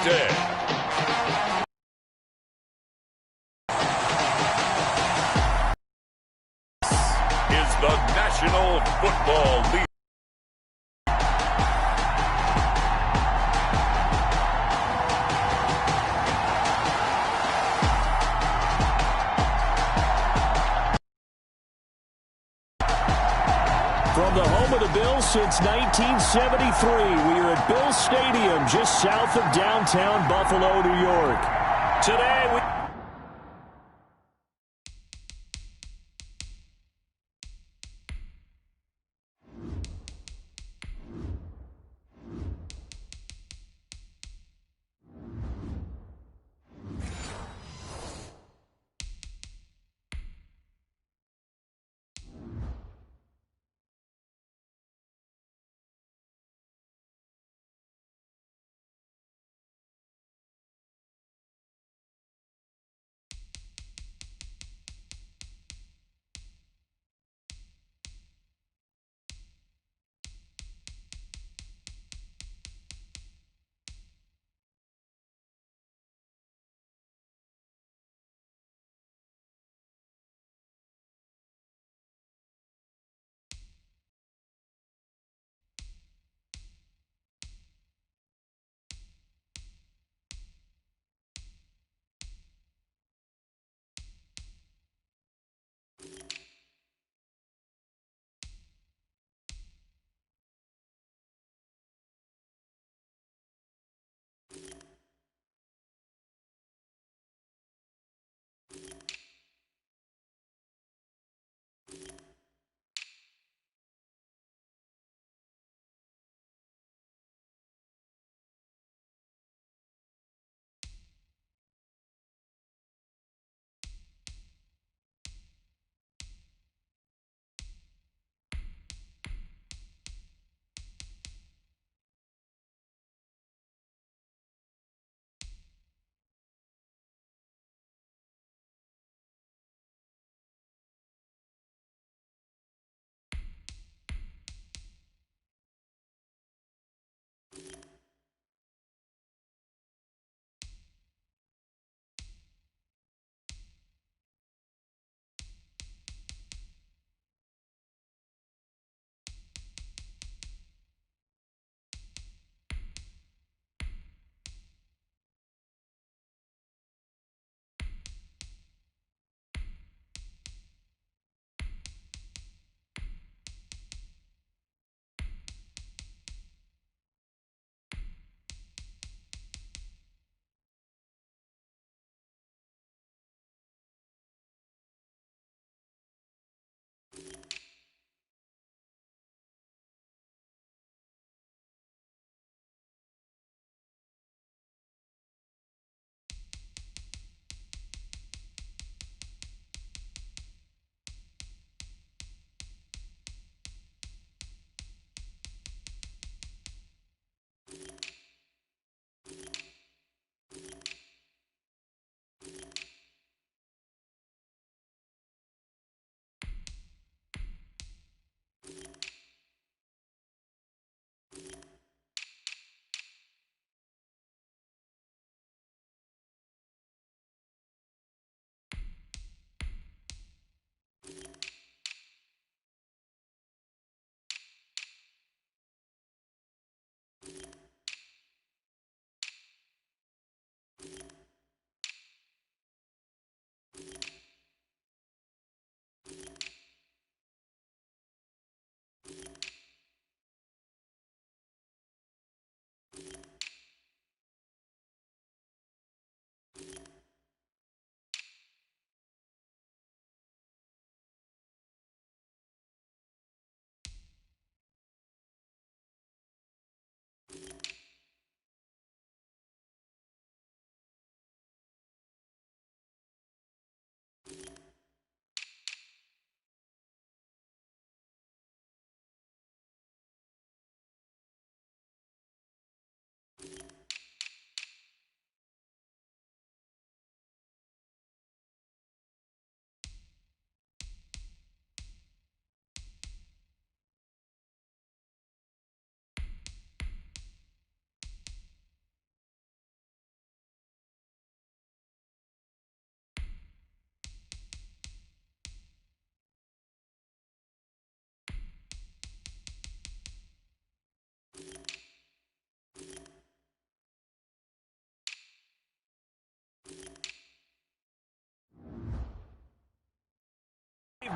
day is the National Football League. From the home of the Bills since 1973, we are at Bills Stadium just south of downtown Buffalo, New York. Today, we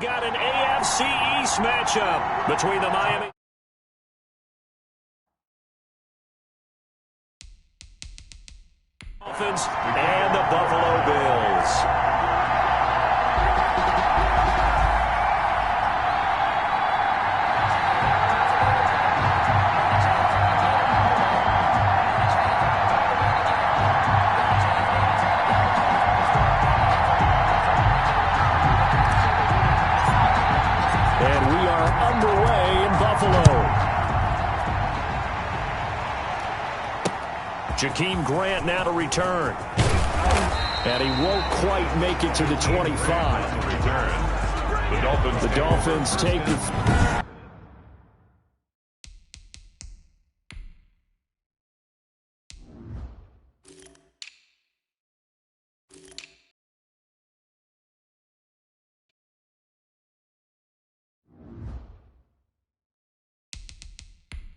got an AFC East matchup between the Miami Dolphins and the Buffalo Bills. And we are underway in Buffalo. Jakeem Grant now to return. And he won't quite make it to the 25. The Dolphins take the...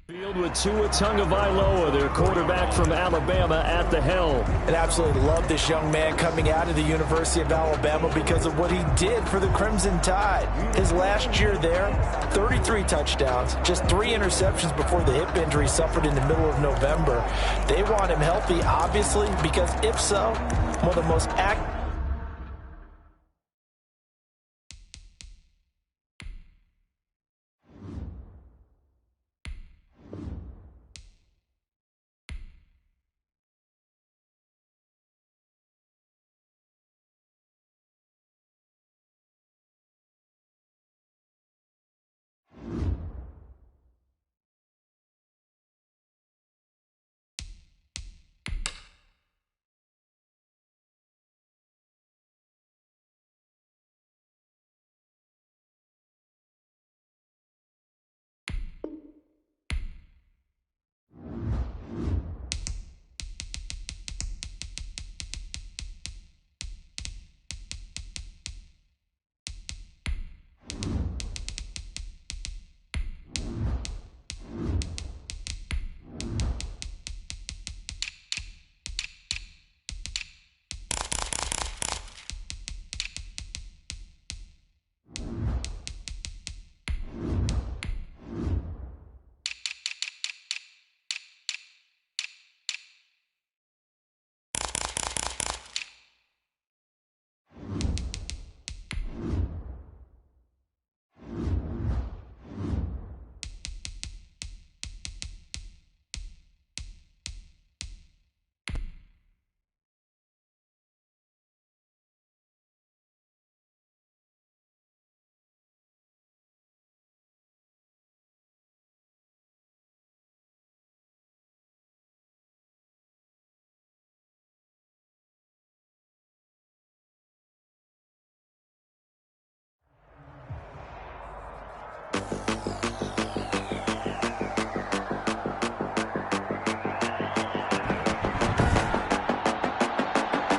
Field with Tua Tagovailoa, their quarterback from Alabama, at the helm. And absolutely love this young man coming out of the University of Alabama because of what he did for the Crimson Tide. His last year there, 33 touchdowns, just 3 interceptions before the hip injury suffered in the middle of November. They want him healthy, obviously, because if so, one of the most active.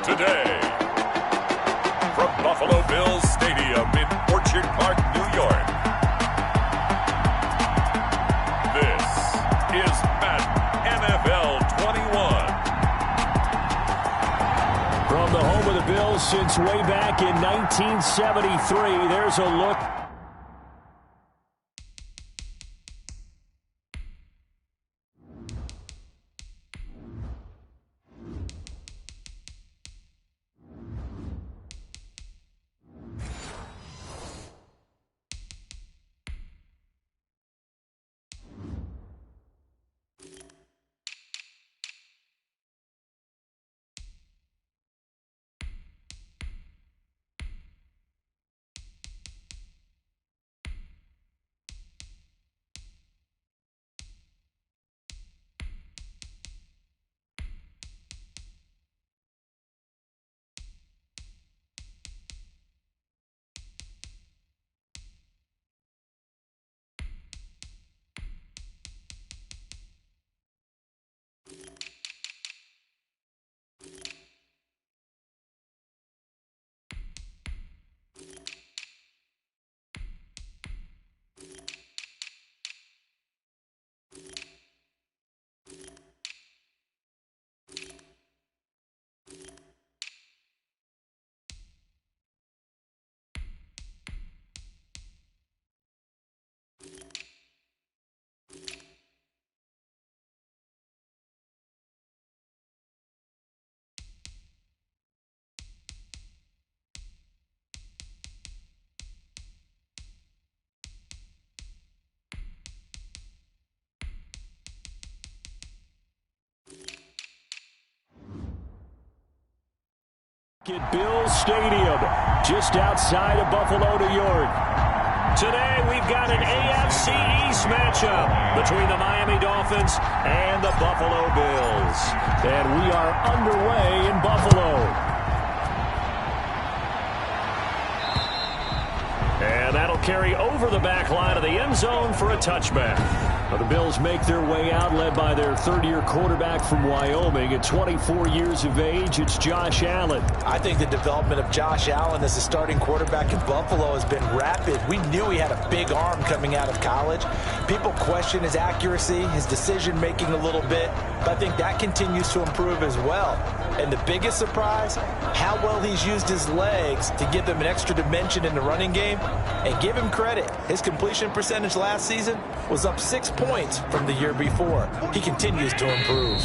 Today, from Buffalo Bills Stadium in Orchard Park, New York, this is Madden NFL 21. From the home of the Bills since way back in 1973, there's a look. At Bills Stadium, just outside of Buffalo, New York. Today, we've got an AFC East matchup between the Miami Dolphins and the Buffalo Bills. And we are underway in Buffalo. And that'll carry over the back line of the end zone for a touchback. Now the Bills make their way out, led by their third-year quarterback from Wyoming. At 24 years of age, it's Josh Allen. I think the development of Josh Allen as a starting quarterback in Buffalo has been rapid. We knew he had a big arm coming out of college. People question his accuracy, his decision-making a little bit, but I think that continues to improve as well. And the biggest surprise, how well he's used his legs to give them an extra dimension in the running game. And give him credit, his completion percentage last season was up 6 points from the year before. He continues to improve.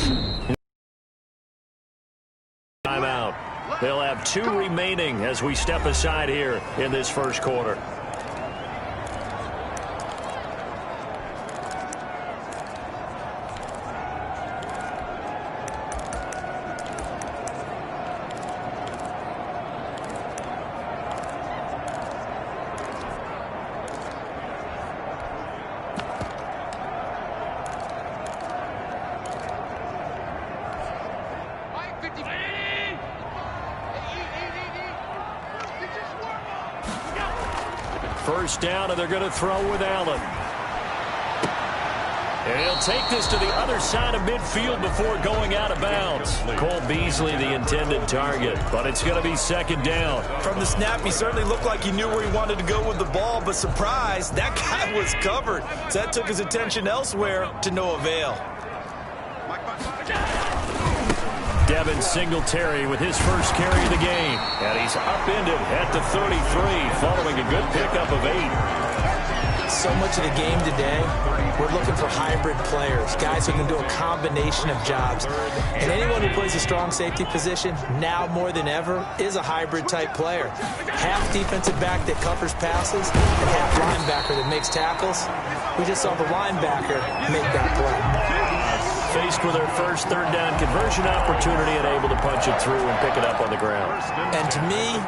Timeout. They'll have 2 remaining as we step aside here in this first quarter. First down, and they're going to throw with Allen. And he'll take this to the other side of midfield before going out of bounds. Cole Beasley, the intended target, but it's going to be second down. From the snap, he certainly looked like he knew where he wanted to go with the ball, but surprise, that guy was covered. So that took his attention elsewhere to no avail. Devin Singletary with his first carry of the game. And he's upended at the 33 following a good pickup of 8. So much of the game today, we're looking for hybrid players, guys who can do a combination of jobs. And anyone who plays a strong safety position, now more than ever, is a hybrid type player. Half defensive back that covers passes and half linebacker that makes tackles. We just saw the linebacker make that play. Faced with their first third down conversion opportunity and able to punch it through and pick it up on the ground. And to me,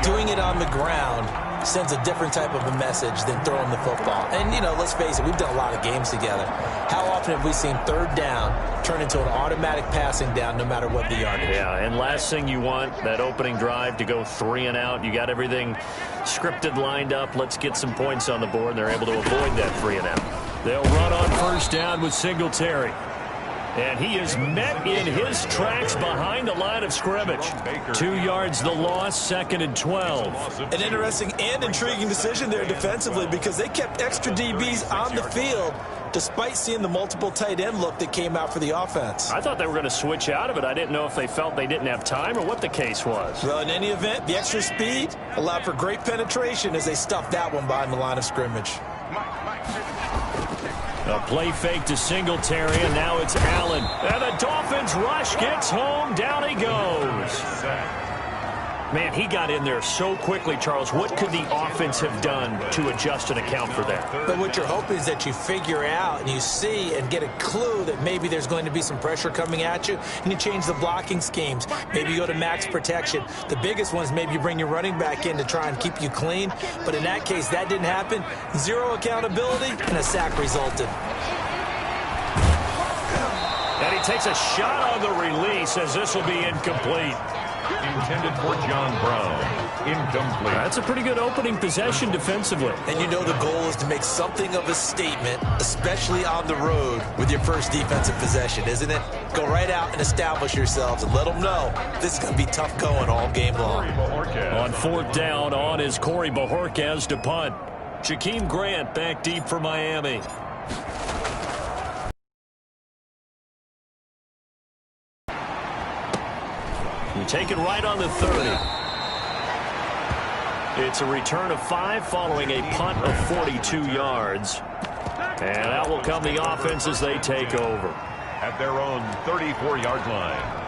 doing it on the ground sends a different type of a message than throwing the football. And, you know, let's face it, we've done a lot of games together. How often have we seen third down turn into an automatic passing down no matter what the yardage? Yeah, and last thing you want, that opening drive to go 3 and out. You got everything scripted, lined up. Let's get some points on the board, and they're able to avoid that 3 and out. They'll run on first down with Singletary. And he is met in his tracks behind the line of scrimmage. 2 yards the loss, 2nd and 12. An interesting and intriguing decision there defensively because they kept extra DBs on the field despite seeing the multiple tight end look that came out for the offense. I thought they were going to switch out of it. I didn't know if they felt they didn't have time or what the case was. Well, in any event, the extra speed allowed for great penetration as they stuffed that one behind the line of scrimmage. A play fake to Singletary, and now it's Allen. And the Dolphins rush gets home. Down he goes. Man, he got in there so quickly, Charles. What could the offense have done to adjust and account for that? But what you're hoping is that you figure out and you see and get a clue that maybe there's going to be some pressure coming at you, and you change the blocking schemes. Maybe you go to max protection. The biggest one is maybe you bring your running back in to try and keep you clean. But in that case, that didn't happen. 0 accountability, and a sack resulted. And he takes a shot on the release as this will be incomplete. Intended for John Brown. Incomplete. That's a pretty good opening possession defensively. And you know the goal is to make something of a statement, especially on the road with your first defensive possession, isn't it? Go right out and establish yourselves and let them know this is going to be tough going all game long. On 4th down, on is Corey Bojorquez to punt. Jakeem Grant back deep for Miami. Taken right on the 30. It's a return of 5 following a punt of 42 yards. And out will come the offense as they take over. At their own 34-yard line.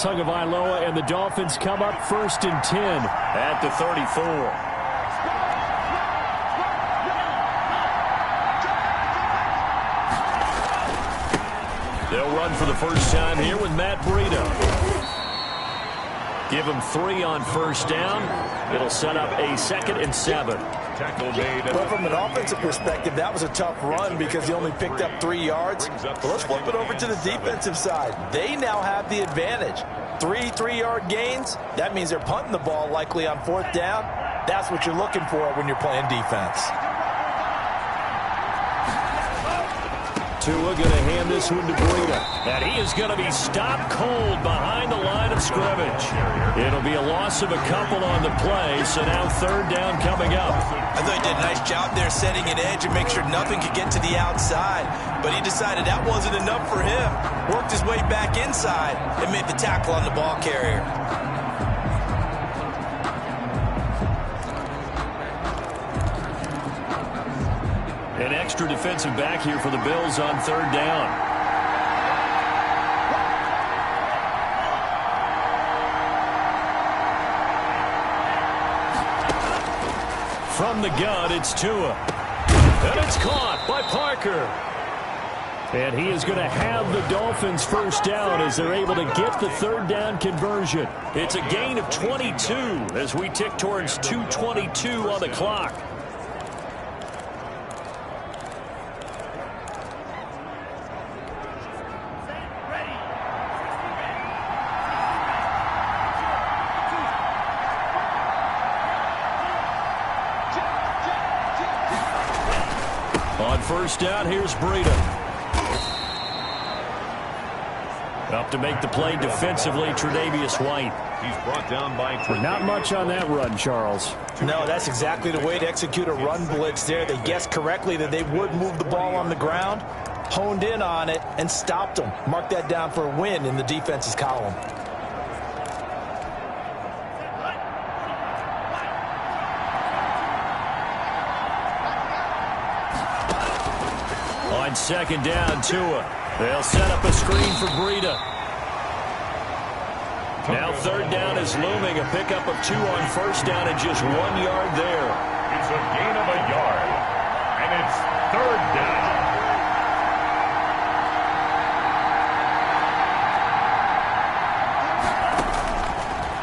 Tagovailoa, and the Dolphins come up 1st and 10 at the 34. They'll run for the first time here with Matt Breida. Give him 3 on 1st down. It'll set up a 2nd and 7. Tackle made. Well, from an offensive perspective, that was a tough run because he only picked up 3 yards. But let's flip it over to the defensive side. They now have the advantage. 3 3-yard gains. That means they're punting the ball likely on 4th down. That's what you're looking for when you're playing defense. Tua going to hand this one to Breida. And he is going to be stopped cold behind the line of scrimmage. It'll be a loss of a couple on the play, so now 3rd down coming up. I thought he did a nice job there setting an edge and make sure nothing could get to the outside. But he decided that wasn't enough for him. Worked his way back inside and made the tackle on the ball carrier. An extra defensive back here for the Bills on 3rd down. From the gun, it's Tua. And it's caught by Parker. And he is going to have the Dolphins 1st down as they're able to get the 3rd down conversion. It's a gain of 22 as we tick towards 2:22 on the clock. On 1st down, here's Breida. Up to make the play defensively, Tre'Davious White. He's brought down by Not much on that run, Charles. No, that's exactly the way to execute a run blitz there. They guessed correctly that they would move the ball on the ground, honed in on it, and stopped them. Mark that down for a win in the defense's column. On 2nd down, Tua. They'll set up a screen for Breida. Now 3rd down is looming. A pickup of 2 on 1st down and just 1 yard there. It's a gain of a yard. And it's 3rd down.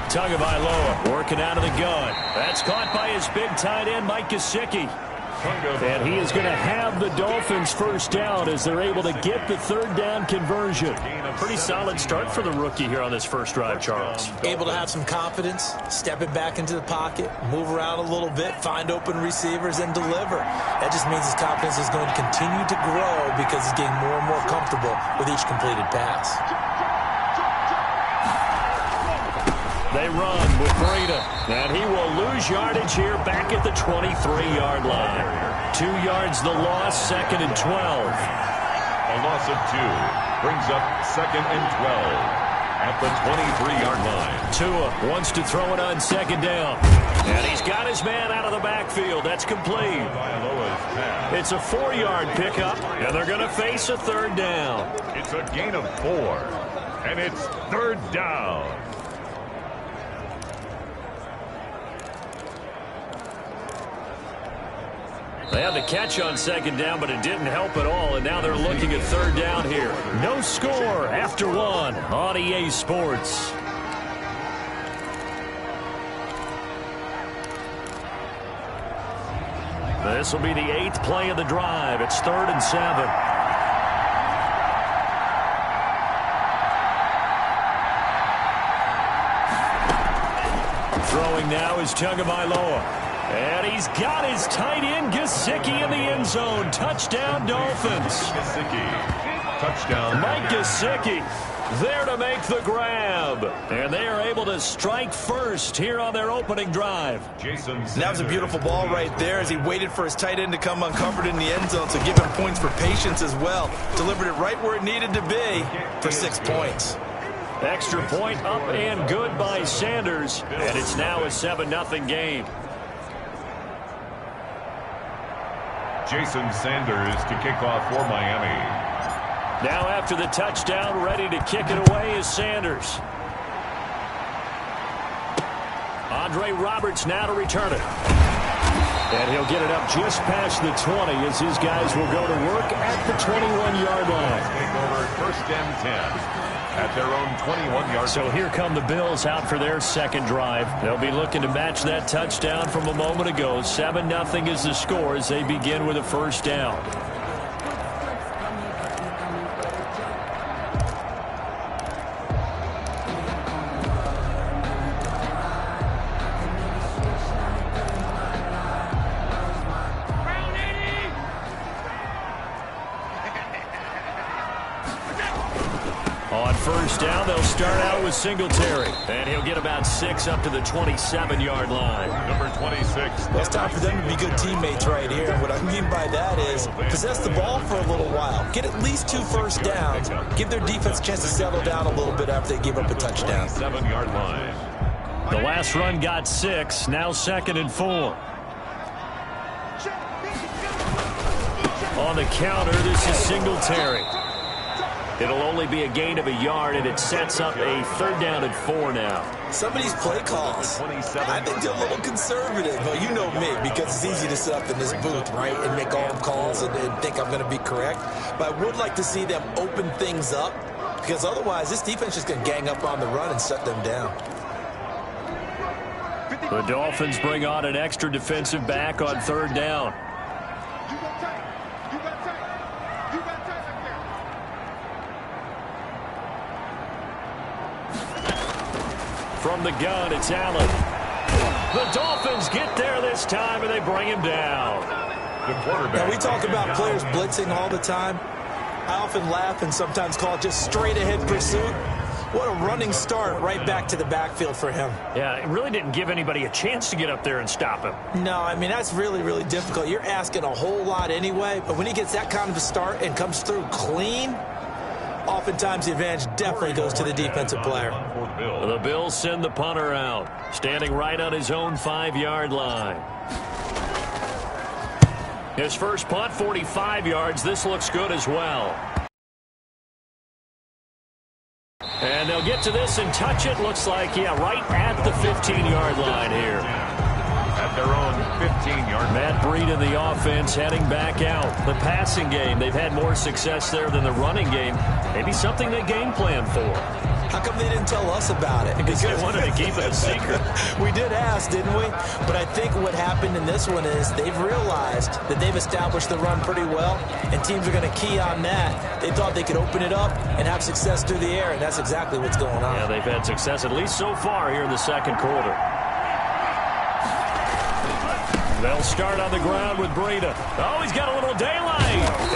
Tagovailoa working out of the gun. That's caught by his big tight end, Mike Gesicki. And he is going to have the Dolphins 1st down as they're able to get the 3rd down conversion. Pretty solid start for the rookie here on this first drive, Charles. Able to have some confidence, stepping back into the pocket, move around a little bit, find open receivers, and deliver. That just means his confidence is going to continue to grow because he's getting more and more comfortable with each completed pass. They run with Breida, and he will lose yardage here back at the 23-yard line. 2 yards the loss, 2nd and 12. A loss of 2 brings up 2nd and 12 at the 23-yard line. Tua wants to throw it on 2nd down, and he's got his man out of the backfield. That's complete. It's a 4-yard pickup, and they're going to face a 3rd down. It's a gain of 4, and it's 3rd down. They had the catch on 2nd down, but it didn't help at all, and now they're looking at 3rd down here. No score after 1 on EA Sports. This will be the 8th play of the drive. It's 3rd and 7. Throwing now is Tagovailoa. And he's got his tight end, Gesicki, in the end zone. Touchdown, Dolphins. Gesicki. Touchdown. Mike Gesicki there to make the grab. And they are able to strike first here on their opening drive. That was a beautiful ball right there as he waited for his tight end to come uncovered in the end zone, so give him points for patience as well. Delivered it right where it needed to be for 6 points. Extra point up and good by Sanders. And it's now a 7-0 game. Jason Sanders to kick off for Miami. Now after the touchdown, ready to kick it away is Sanders. Andre Roberts now to return it. And he'll get it up just past the 20 as his guys will go to work at the 21-yard line. Over first and 10 at their own 21-yard. So here come the Bills out for their second drive. They'll be looking to match that touchdown from a moment ago. 7-0 is the score as they begin with a first down. On first down, they'll start out with Singletary. And he'll get about 6 up to the 27-yard line. Number 26. Well, it's time for them to be good teammates right here. And what I mean by that is possess the ball for a little while. Get at least 2 first downs. Give their defense a chance to settle down a little bit after they give up a touchdown. 7-yard line. The last run got 6. Now 2nd and 4. On the counter, this is Singletary. It'll only be a gain of a yard, and it sets up a 3rd down and 4 now. Some of these play calls, I think they're a little conservative. But you know me, because it's easy to sit up in this booth, right, and make all calls and think I'm going to be correct. But I would like to see them open things up, because otherwise this defense is going to gang up on the run and shut them down. The Dolphins bring on an extra defensive back on 3rd down. From the gun, it's Allen. The Dolphins get there this time, and they bring him down. The quarterback. Now, we talk about players blitzing all the time. I often laugh and sometimes call it just straight-ahead pursuit. What a running start right back to the backfield for him. Yeah, it really didn't give anybody a chance to get up there and stop him. No, I mean, that's really, really difficult. You're asking a whole lot anyway, but when he gets that kind of a start and comes through clean, oftentimes the advantage definitely goes to the defensive player. The Bills send the punter out, standing right on his own 5-yard line. His first punt, 45 yards. This looks good as well. And they'll get to this and touch it. Looks like, yeah, right at the 15-yard line here. At their own 15-yard. Matt Breida, the offense, heading back out. The passing game, they've had more success there than the running game. Maybe something they game plan for. How come they didn't tell us about it? Because they wanted to keep it a secret. We did ask, didn't we? But I think what happened in this one is they've realized that they've established the run pretty well, and teams are going to key on that. They thought they could open it up and have success through the air, and that's exactly what's going on. Yeah, they've had success at least so far here in the second quarter. They'll start on the ground with Breida. Oh, he's got a little daylight.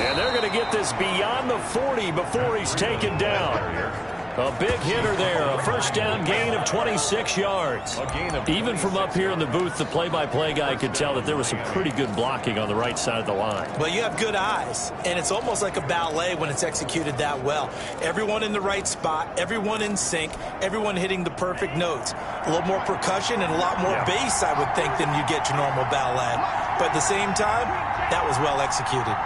And they're going to get this beyond the 40 before he's taken down. A big hitter there. A first down gain of 26 yards. Even from up here in the booth, the play-by-play guy could tell that there was some pretty good blocking on the right side of the line. Well, you have good eyes, and it's almost like a ballet when it's executed that well. Everyone in the right spot, everyone in sync, everyone hitting the perfect notes. A little more percussion and a lot more bass, I would think, than you get your normal ballet. But at the same time, that was well executed.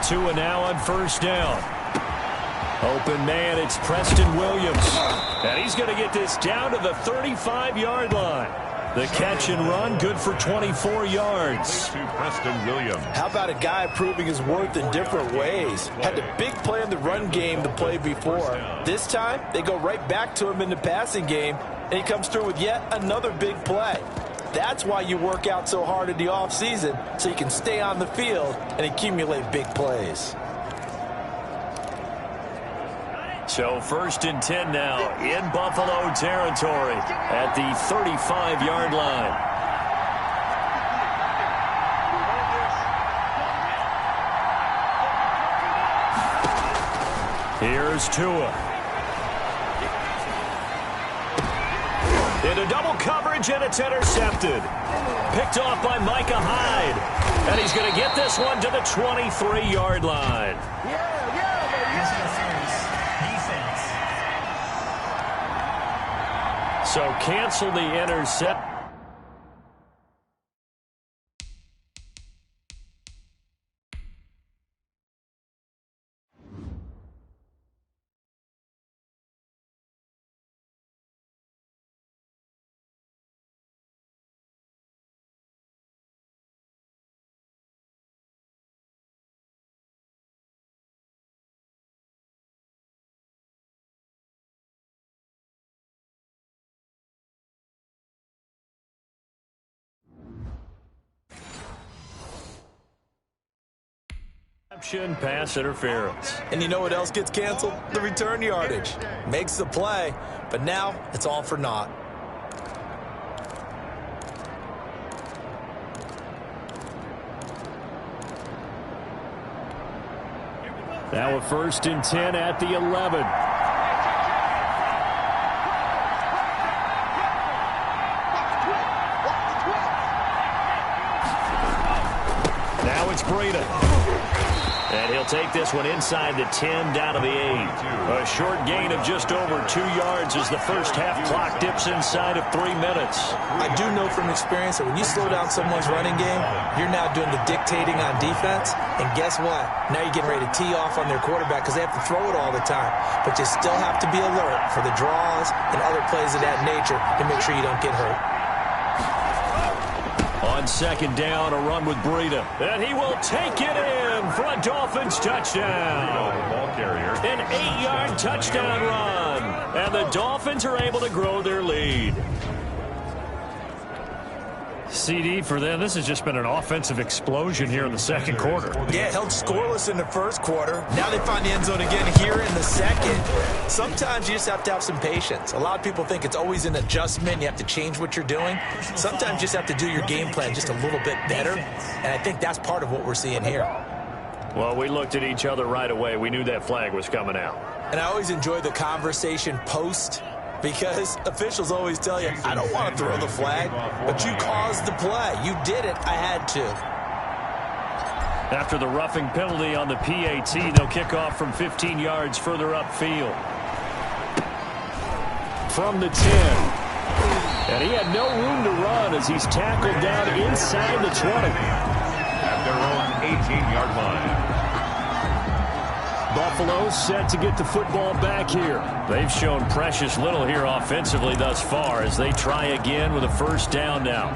2 and now on first down. Open man, it's Preston Williams. And he's going to get this down to the 35-yard line. The catch and run, good for 24 yards. To Preston Williams. How about a guy proving his worth in different ways? Had the big play in the run game the play before. This time, they go right back to him in the passing game, and he comes through with yet another big play. That's why you work out so hard in the offseason, so you can stay on the field and accumulate big plays. So 1st and 10 now in Buffalo territory at the 35-yard line. Here's Tua. Into double coverage, and it's intercepted. Picked off by Micah Hyde. And he's going to get this one to the 23-yard line. So cancel the intercept. Pass interference. And you know what else gets canceled? The return yardage. Makes the play, but now it's all for naught. Now a 1st and 10 at the 11. Now it's Breida. And he'll take this one inside the 10 down to the 8. A short gain of just over 2 yards as the first half clock dips inside of 3 minutes. I do know from experience that when you slow down someone's running game, you're now doing the dictating on defense. And guess what? Now you're getting ready to tee off on their quarterback because they have to throw it all the time. But you still have to be alert for the draws and other plays of that nature to make sure you don't get hurt. On 2nd down, a run with Breida. And he will take it in for a Dolphins touchdown. An 8-yard touchdown run. And the Dolphins are able to grow their lead. CD for them. This has just been an offensive explosion here in the 2nd quarter. Yeah, held scoreless in the 1st quarter. Now they find the end zone again here in the 2nd. Sometimes you just have to have some patience. A lot of people think it's always an adjustment. You have to change what you're doing. Sometimes you just have to do your game plan just a little bit better. And I think that's part of what we're seeing here. Well, we looked at each other right away. We knew that flag was coming out. And I always enjoy the conversation post, because officials always tell you, I don't want to throw the flag, but you caused the play. You did it. I had to. After the roughing penalty on the PAT, they'll kick off from 15 yards further upfield. From the 10. And he had no room to run as he's tackled down inside the 20. At their own 18-yard line. Buffalo set to get the football back here. They've shown precious little here offensively thus far as they try again with a 1st down now.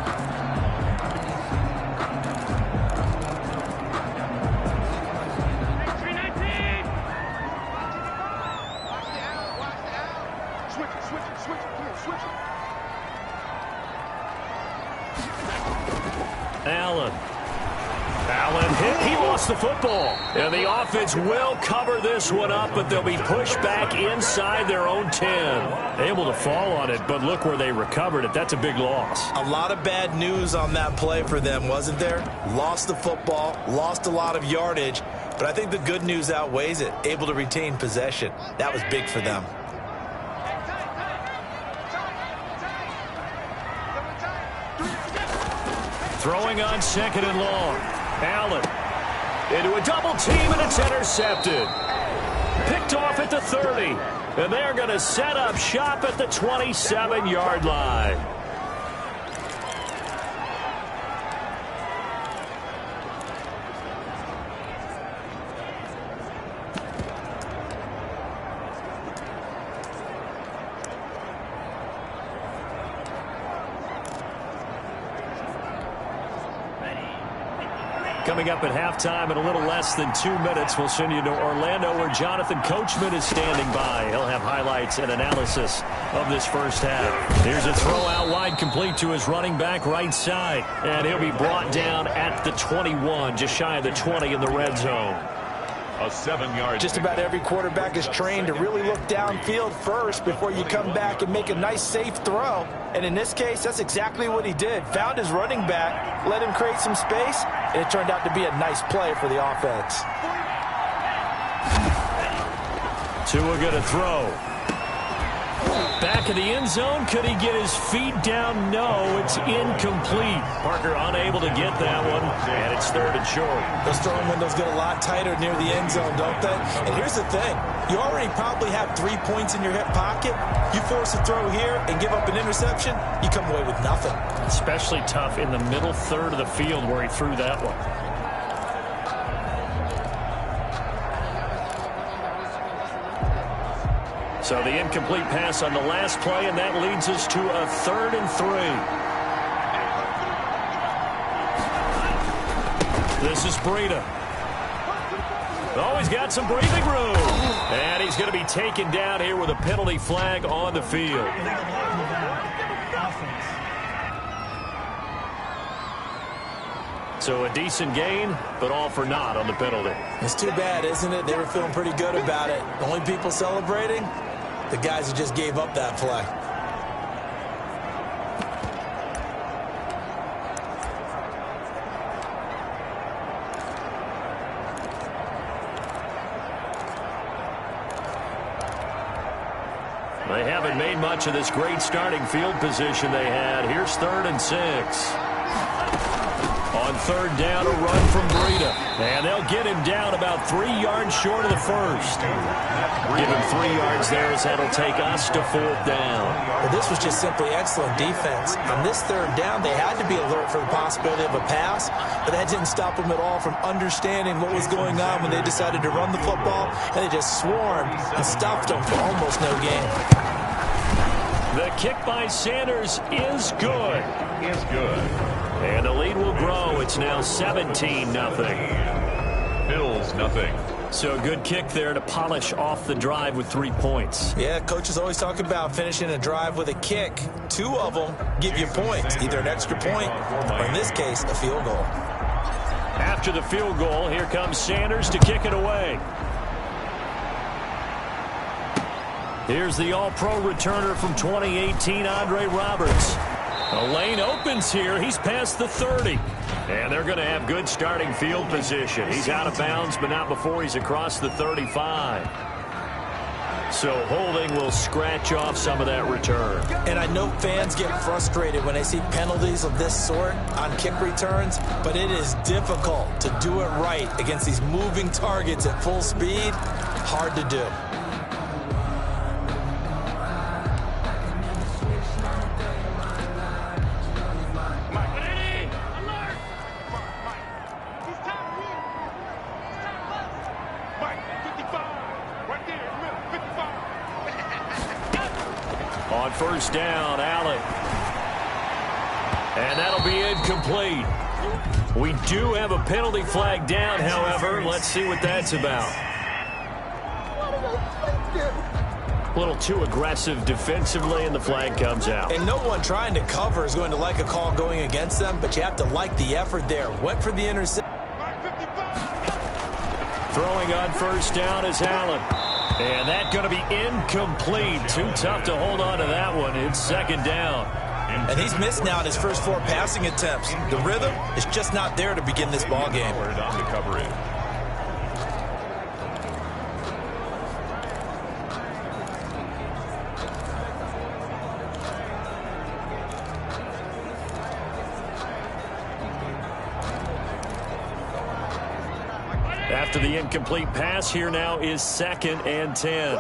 Allen hit. He lost the football. And the offense will cover this one up, but they'll be pushed back inside their own 10. Able to fall on it, but look where they recovered it. That's a big loss. A lot of bad news on that play for them, wasn't there? Lost the football, lost a lot of yardage, but I think the good news outweighs it. Able to retain possession. That was big for them. Throwing on 2nd and long. Allen into a double team, and it's intercepted. Picked off at the 30. And they're going to set up shop at the 27-yard line. Coming up at halftime in a little less than 2 minutes, we'll send you to Orlando where Jonathan Coachman is standing by. He'll have highlights and analysis of this first half. Here's a throw out wide complete to his running back right side. And he'll be brought down at the 21, just shy of the 20 in the red zone. A 7-yard. Just about every quarterback is trained to really look downfield first before you come back and make a nice, safe throw. And in this case, that's exactly what he did. Found his running back, let him create some space, and it turned out to be a nice play for the offense. Tua going to throw. Back in the end zone. Could he get his feet down? No, it's incomplete. Parker unable to get that one, and it's 3rd and short. Those throwing windows get a lot tighter near the end zone, don't they? And here's the thing. You already probably have 3 points in your hip pocket. You force a throw here and give up an interception, you come away with nothing. Especially tough in the middle 3rd of the field where he threw that one. So the incomplete pass on the last play, and that leads us to a 3rd and 3. This is Breida. Oh, he's got some breathing room. And he's going to be taken down here with a penalty flag on the field. So a decent gain, but all for naught on the penalty. It's too bad, isn't it? They were feeling pretty good about it. The only people celebrating, the guys who just gave up that play. They haven't made much of this great starting field position they had. Here's 3rd and 6. On 3rd down, a run from Breida. And they'll get him down about 3 yards short of the first. Give him 3 yards there as that'll take us to 4th down. Well, this was just simply excellent defense. On this 3rd down, they had to be alert for the possibility of a pass, but that didn't stop them at all from understanding what was going on when they decided to run the football, and they just swarmed and stopped them for almost no gain. The kick by Sanders is good. Is good. And the lead will grow. It's now 17-0. Bills, nothing. So a good kick there to polish off the drive with 3 points. Yeah, coaches always talk about finishing a drive with a kick. 2 of them give you points, either an extra point or, in this case, a field goal. After the field goal, here comes Sanders to kick it away. Here's the all-pro returner from 2018, Andre Roberts. The lane opens here. He's past the 30. And they're going to have good starting field position. He's out of bounds, but not before he's across the 35. So holding will scratch off some of that return. And I know fans get frustrated when they see penalties of this sort on kick returns, but it is difficult to do it right against these moving targets at full speed. Hard to do. On 1st down, Allen. And that'll be incomplete. We do have a penalty flag down, however. Let's see what that's about. A little too aggressive defensively, and the flag comes out. And no one trying to cover is going to like a call going against them, but you have to like the effort there. Went for the interception. Throwing on 1st down is Allen. And that's going to be incomplete. Too tough to hold on to that one. It's 2nd down. And he's missed now in his first 4 passing attempts. The rhythm is just not there to begin this ball game. On to cover it. After the incomplete pass, here now is 2nd and 10.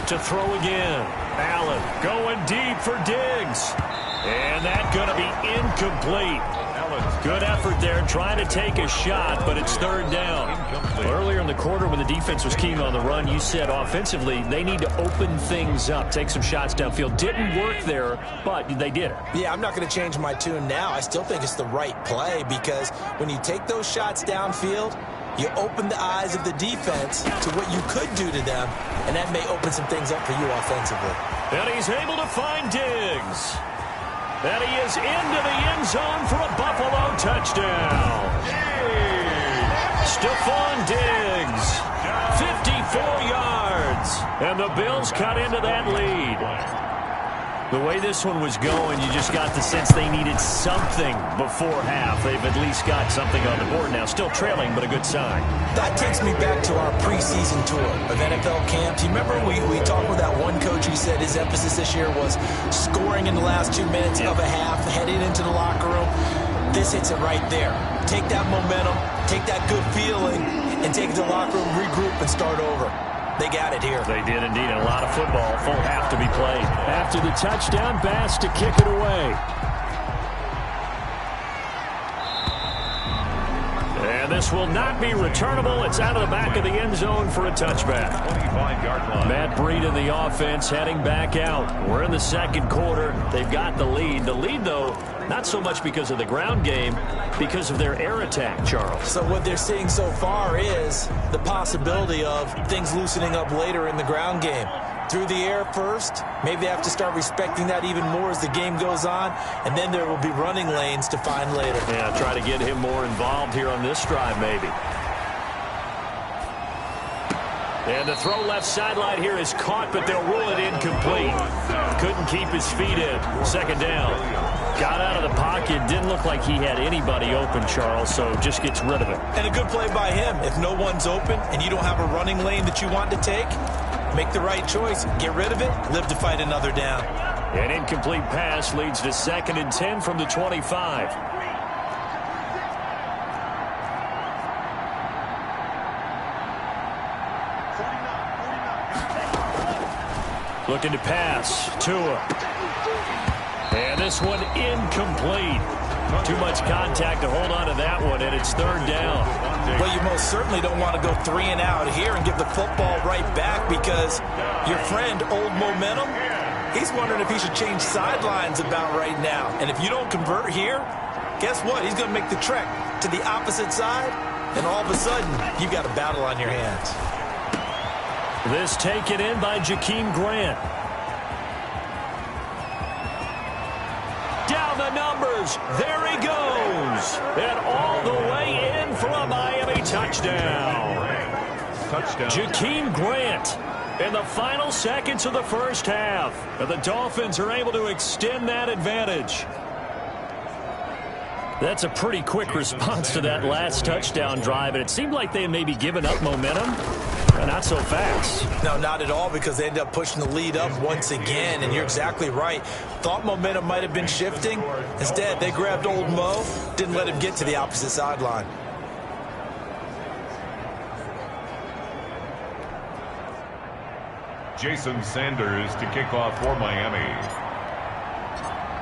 To throw again. Allen going deep for Diggs. And that's going to be incomplete. Good effort there, trying to take a shot, but it's 3rd down. Earlier in the quarter when the defense was keen on the run, you said offensively they need to open things up, take some shots downfield. Didn't work there, but they did it. Yeah, I'm not going to change my tune now. I still think it's the right play because when you take those shots downfield, you open the eyes of the defense to what you could do to them, and that may open some things up for you offensively. And he's able to find Diggs. And he is into the end zone for a Buffalo touchdown. Stephon Diggs, 54 yards. And the Bills cut into that lead. The way this one was going, you just got the sense they needed something before half. They've at least got something on the board now. Still trailing, but a good sign. That takes me back to our preseason tour of NFL camp. Do you remember we talked with that one coach who said his emphasis this year was scoring in the last 2 minutes of a half, heading into the locker room? This hits it right there. Take that momentum, take that good feeling, and take it to the locker room, regroup, and start over. They got it here. They did indeed. A lot of football. Full half to be played. After the touchdown, Bass to kick it away. And this will not be returnable. It's out of the back of the end zone for a touchback. 25-yard line. Matt Breida in the offense heading back out. We're in the 2nd quarter. They've got the lead. The lead, though, not so much because of the ground game, because of their air attack, Charles. So what they're seeing so far is the possibility of things loosening up later in the ground game. through the air first. Maybe they have to start respecting that even more as the game goes on, and then there will be running lanes to find later. Yeah, try to get him more involved here on this drive maybe. And the throw left sideline here is caught, but they'll rule it incomplete. Couldn't keep his feet in. Second down. Got out of the pocket. Didn't look like he had anybody open, Charles, so just gets rid of it. And a good play by him. If no one's open and you don't have a running lane that you want to take, make the right choice. Get rid of it. Live to fight another down. An incomplete pass leads to 2nd and 10 from the 25. Looking to pass. Tua. And this one incomplete. Too much contact to hold on to that one, and it's 3rd down. Well, you most certainly don't want to go 3 and out here and give the football right back because your friend, Old Momentum, he's wondering if he should change sidelines about right now. And if you don't convert here, guess what? He's going to make the trek to the opposite side, and all of a sudden, you've got a battle on your hands. This taken in by Jakeem Grant. Down the numbers. There he goes. And all the way in for a Miami touchdown. Jakeem Grant in the final seconds of the first half. And the Dolphins are able to extend that advantage. That's a pretty quick response to that last touchdown drive, and it seemed like they may be giving up momentum. Not so fast. No, not at all, because they ended up pushing the lead up once again, and you're exactly right. Thought momentum might have been shifting. Instead, they grabbed Old Mo, didn't let him get to the opposite sideline. Jason Sanders to kick off for Miami.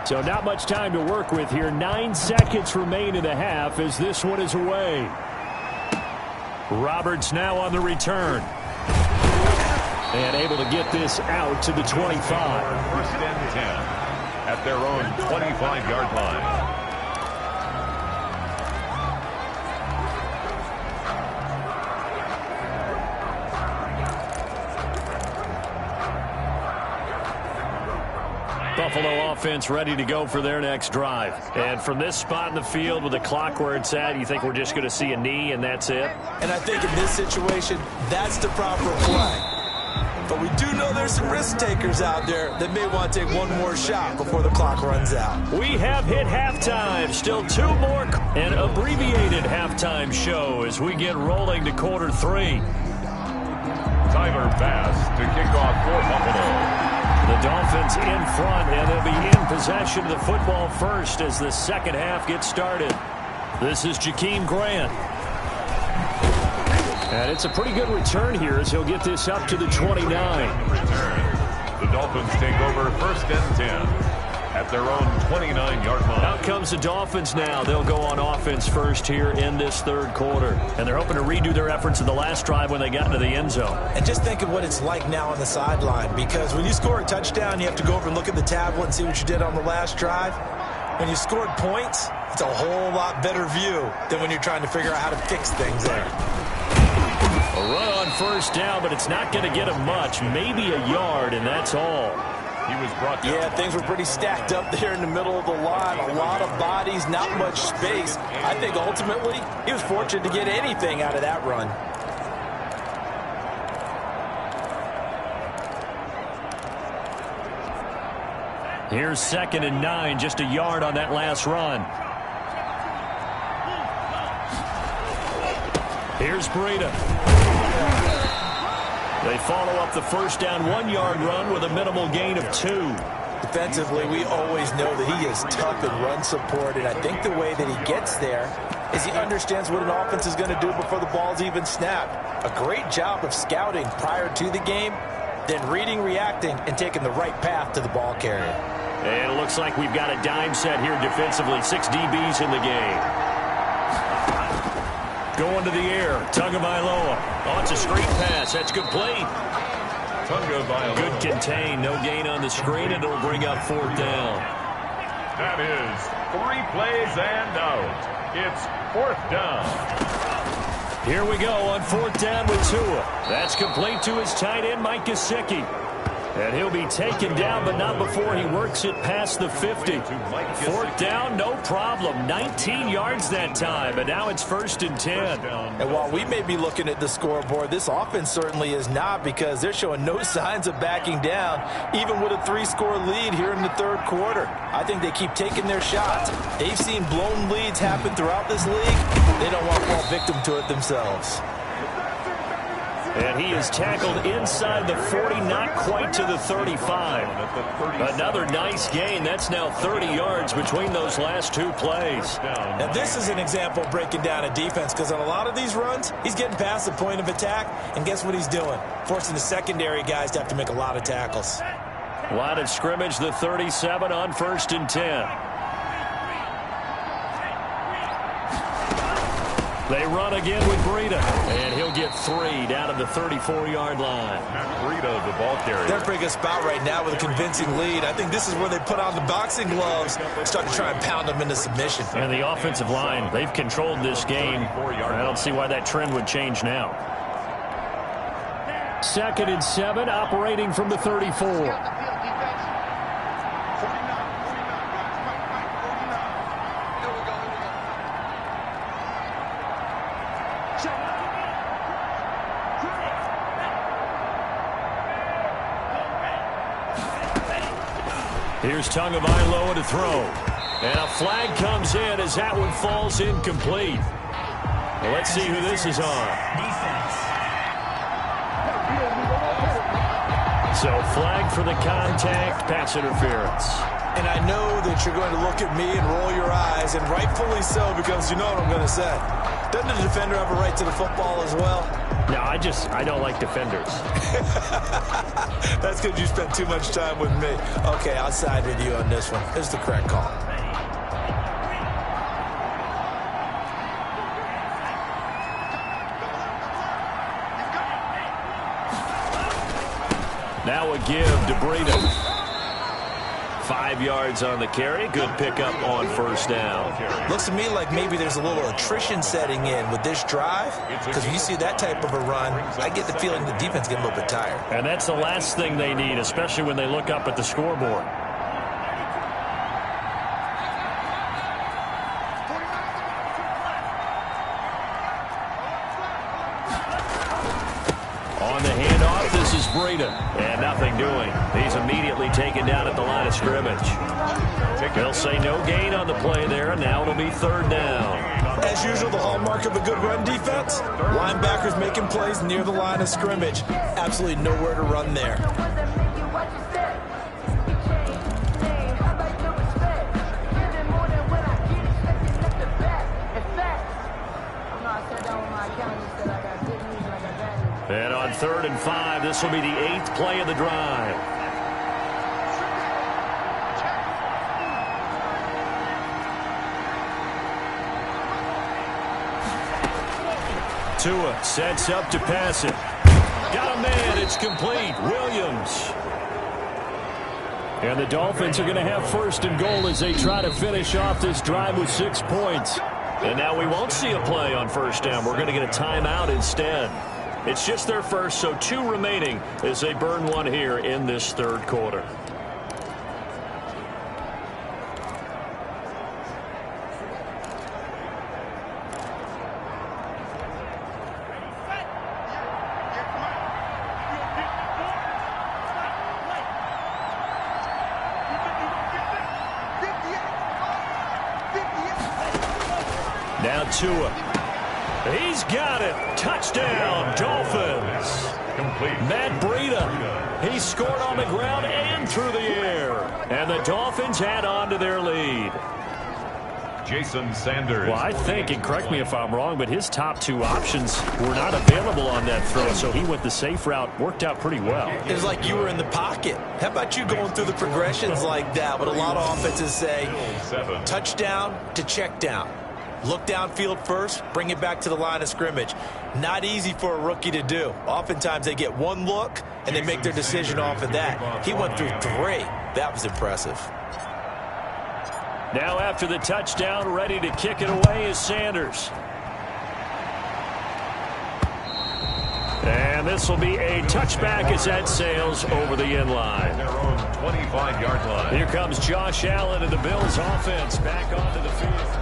So not much time to work with here. 9 seconds remain in the half as this one is away. Roberts now on the return. And able to get this out to the 25. 1st and 10 at their own 25-yard line. Buffalo offense ready to go for their next drive. And from this spot in the field with the clock where it's at, you think we're just going to see a knee and that's it? And I think in this situation, that's the proper play. But we do know there's some risk takers out there that may want to take one more shot before the clock runs out. We have hit halftime. Still 2 more. An abbreviated halftime show as we get rolling to quarter 3. Tyler Bass to kick off for Buffalo. The Dolphins in front, and they'll be in possession of the football first as the second half gets started. This is Jakeem Grant. And it's a pretty good return here as he'll get this up to the 29. The Dolphins take over 1st and 10 at their own 29-yard line. Out comes the Dolphins now. They'll go on offense first here in this 3rd quarter. And they're hoping to redo their efforts in the last drive when they got into the end zone. And just think of what it's like now on the sideline, because when you score a touchdown, you have to go over and look at the tablet and see what you did on the last drive. When you scored points, it's a whole lot better view than when you're trying to figure out how to fix things there. A run on 1st down, but it's not going to get him much. Maybe a yard, and that's all. He was brought down. Yeah, things were pretty stacked up there in the middle of the line. A lot of bodies, not much space. I think ultimately he was fortunate to get anything out of that run. Here's 2nd and 9, just a yard on that last run. Here's Breida. They follow up the 1st down 1-yard run with a minimal gain of 2. Defensively, we always know that he is tough in run support, and I think the way that he gets there is he understands what an offense is going to do before the ball's even snapped. A great job of scouting prior to the game, then reading, reacting, and taking the right path to the ball carrier. And it looks like we've got a dime set here defensively. 6 DBs in the game. Going to the air. Tagovailoa. Oh, it's a screen pass. That's complete. Tagovailoa. Good contain. No gain on the screen, and it'll bring up 4th down. That is 3 plays and out. It's 4th down. Here we go on 4th down with Tua. That's complete to his tight end, Mike Gesicki. And he'll be taken down, but not before he works it past the 50. Fourth down, no problem. 19 yards that time, and now it's 1st and 10. And while we may be looking at the scoreboard, this offense certainly is not, because they're showing no signs of backing down, even with a 3-score lead here in the third quarter. I think they keep taking their shots. They've seen blown leads happen throughout this league. They don't want to fall victim to it themselves. And he is tackled inside the 40, not quite to the 35. Another nice gain. That's now 30 yards between those last two plays. Now, this is an example of breaking down a defense, because on a lot of these runs, he's getting past the point of attack, and guess what he's doing? Forcing the secondary guys to have to make a lot of tackles. Line of scrimmage, the 37 on 1st and 10. They run again with Breida, and he'll get 3 down to the 34-yard line. Breida, the ball carrier. They're bringing a spot right now with a convincing lead. I think this is where they put on the boxing gloves and start to try and pound them into submission. And the offensive line, they've controlled this game. I don't see why that trend would change now. 2nd and 7, operating from the 34. Here's Tagovailoa to throw. And a flag comes in as that one falls incomplete. Well, let's see who this is on. So flag for the contact, pass interference. And I know that you're going to look at me and roll your eyes, and rightfully so, because you know what I'm going to say. Doesn't the defender have a right to the football as well? No, I don't like defenders. That's because you spent too much time with me. Okay, I'll side with you on this one. It's the correct call. Now a give to Breida. 5 yards on the carry. Good pickup on 1st down. Looks to me like maybe there's a little attrition setting in with this drive, because when you see that type of a run, I get the feeling the defense gets a little bit tired. And that's the last thing they need, especially when they look up at the scoreboard. On the handoff, this is Breida. And nothing doing. He's immediately taken down at the line of scrimmage. They'll say no gain on the play there, and now it'll be 3rd down. As usual, the hallmark of a good run defense, linebackers making plays near the line of scrimmage. Absolutely nowhere to run there. And on 3rd and 5, this will be the 8th play of the drive. Tua sets up to pass it. Got a man. It's complete. Williams. And the Dolphins are going to have 1st and goal as they try to finish off this drive with 6 points. And now we won't see a play on 1st down. We're going to get a timeout instead. It's just their first, so 2 remaining as they burn one here in this 3rd quarter. Now Tua. He's got it. Touchdown, Dolphins. Complete. Matt Breida. He scored on the ground and through the air. And the Dolphins add on to their lead. Jason Sanders. Well, I think, and correct me if I'm wrong, but his top 2 options were not available on that throw, so he went the safe route. Worked out pretty well. It was like you were in the pocket. How about you going through the progressions like that? What a lot of offenses say, touchdown to check down. Look downfield first, bring it back to the line of scrimmage. Not easy for a rookie to do. Oftentimes they get 1 look, and they make their decision off of that. He went through 3. That was impressive. Now after the touchdown, ready to kick it away is Sanders. And And this will be a touchback as that sails over the end line. Their own 25-yard line. Here comes Josh Allen and the Bills offense back onto the field.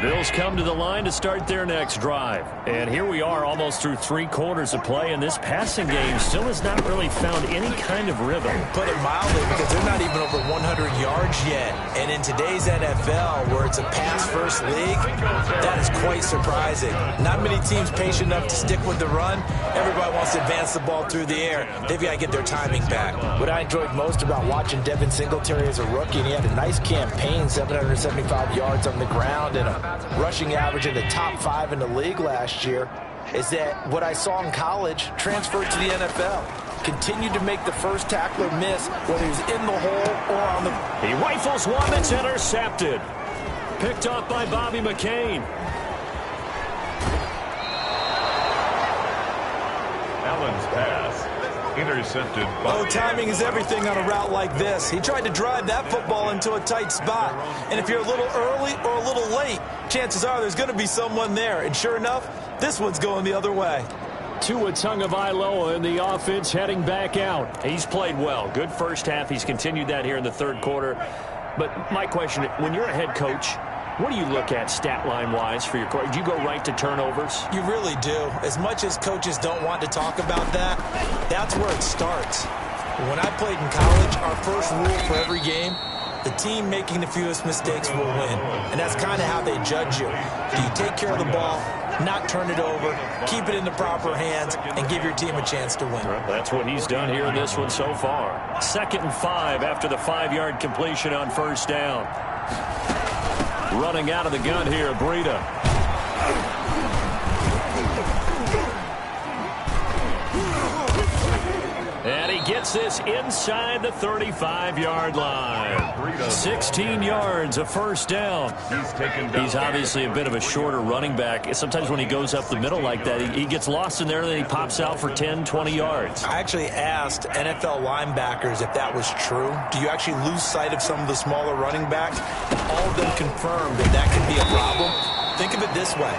Bills come to the line to start their next drive. And here we are almost through 3 quarters of play, and this passing game still has not really found any kind of rhythm. Put it mildly, because they're not even over 100 yards yet. And in today's NFL, where it's a pass-first league, that is quite surprising. Not many teams patient enough to stick with the run. Everybody wants to advance the ball through the air. They've got to get their timing back. What I enjoyed most about watching Devin Singletary as a rookie, and he had a nice campaign, 775 yards on the ground, and a rushing average in the top 5 in the league last year, is that what I saw in college transferred to the NFL. Continued to make the first tackler miss, whether he's in the hole or on the... He rifles one that's intercepted. Picked up by Bobby McCain. Allen's pass intercepted by... timing is everything on a route like this. He tried to drive that football into a tight spot. And if you're a little early or a little late, chances are there's going to be someone there. And sure enough, this one's going the other way. Tua Tagovailoa in the offense heading back out. He's played well. Good first half. He's continued that here in the third quarter. But my question, when you're a head coach, what do you look at stat line-wise for your quarterback? Do you go right to turnovers? You really do. As much as coaches don't want to talk about that, that's where it starts. When I played in college, our first rule for every game, the team making the fewest mistakes will win. And that's kind of how they judge you. Do you take care of the ball, not turn it over, keep it in the proper hands, and give your team a chance to win? That's what he's done here in this one so far. 2nd and 5 after the 5-yard completion on first down. Running out of the gun here, Breida. And he gets this inside the 35-yard line. 16 yards, a first down. He's obviously a bit of a shorter running back. Sometimes when he goes up the middle like that, he gets lost in there, and then he pops out for 10, 20 yards. I actually asked NFL linebackers if that was true. Do you actually lose sight of some of the smaller running backs? And all of them confirmed that that could be a problem. Think of it this way.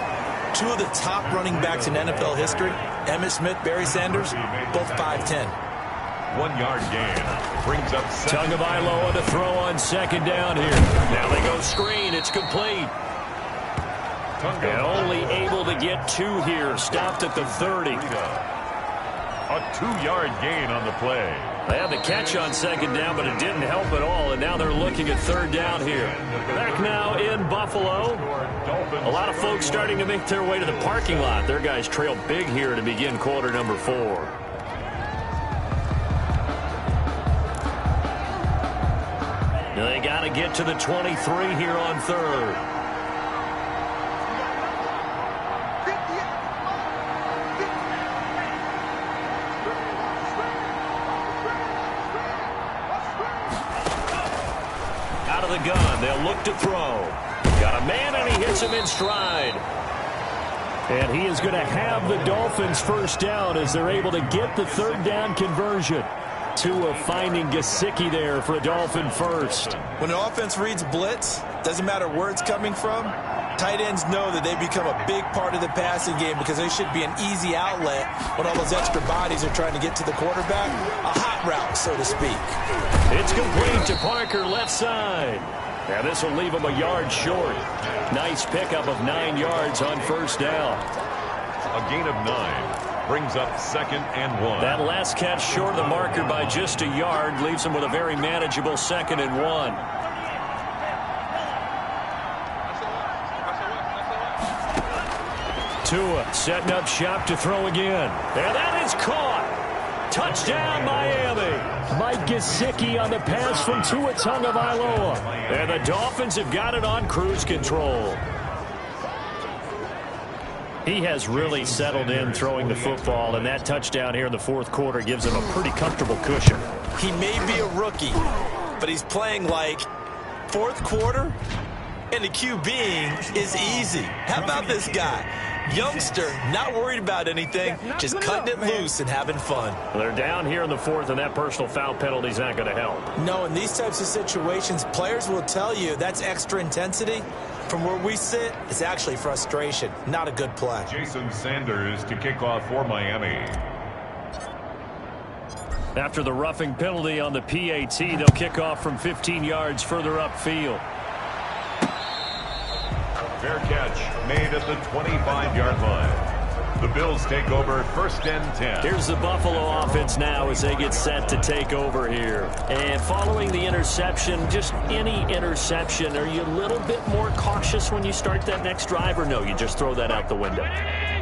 2 of the top running backs in NFL history, Emmitt Smith, Barry Sanders, both 5'10". 1-yard gain. Brings up Tagovailoa to throw on second down here. Now they go screen. It's complete. And only able to get 2 here. Stopped at the 30. A 2-yard gain on the play. They had the catch on second down, but it didn't help at all. And now they're looking at third down here. Back now in Buffalo. A lot of folks starting to make their way to the parking lot. Their guys trail big here to begin quarter number 4. They got to get to the 23 here on third. Out of the gun, they'll look to throw. Got a man, and he hits him in stride. And he is going to have the Dolphins first down as they're able to get the third down conversion. Tua finding Gesicki there for a Dolphin first. When an offense reads blitz, doesn't matter where it's coming from, tight ends know that they become a big part of the passing game because they should be an easy outlet when all those extra bodies are trying to get to the quarterback. A hot route, so to speak. It's complete to Parker, left side. Now this will leave him a yard short. Nice pickup of 9 yards on first down. A gain of 9. Brings up 2nd and 1. That last catch short of the marker by just a yard leaves him with a very manageable 2nd and 1. Tua setting up shop to throw again. And that is caught. Touchdown, Miami. Mike Gesicki on the pass from Tua Tagovailoa. And the Dolphins have got it on cruise control. He has really settled in throwing the football, and that touchdown here in the fourth quarter gives him a pretty comfortable cushion. He may be a rookie, but he's playing like fourth quarter. And the QBing is easy. How about this guy? Youngster, not worried about anything, just cutting it loose and having fun. They're down here in the fourth, and that personal foul penalty is not going to help. No, in these types of situations, players will tell you that's extra intensity. From where we sit, it's actually frustration, not a good play. Jason Sanders to kick off for Miami. After the roughing penalty on the PAT, they'll kick off from 15 yards further upfield. Fair catch made at the 25-yard line. The Bills take over 1st and 10. Here's the Buffalo offense now as they get set to take over here. And following the interception, just any interception, are you a little bit more cautious when you start that next drive, or no, you just throw that out the window?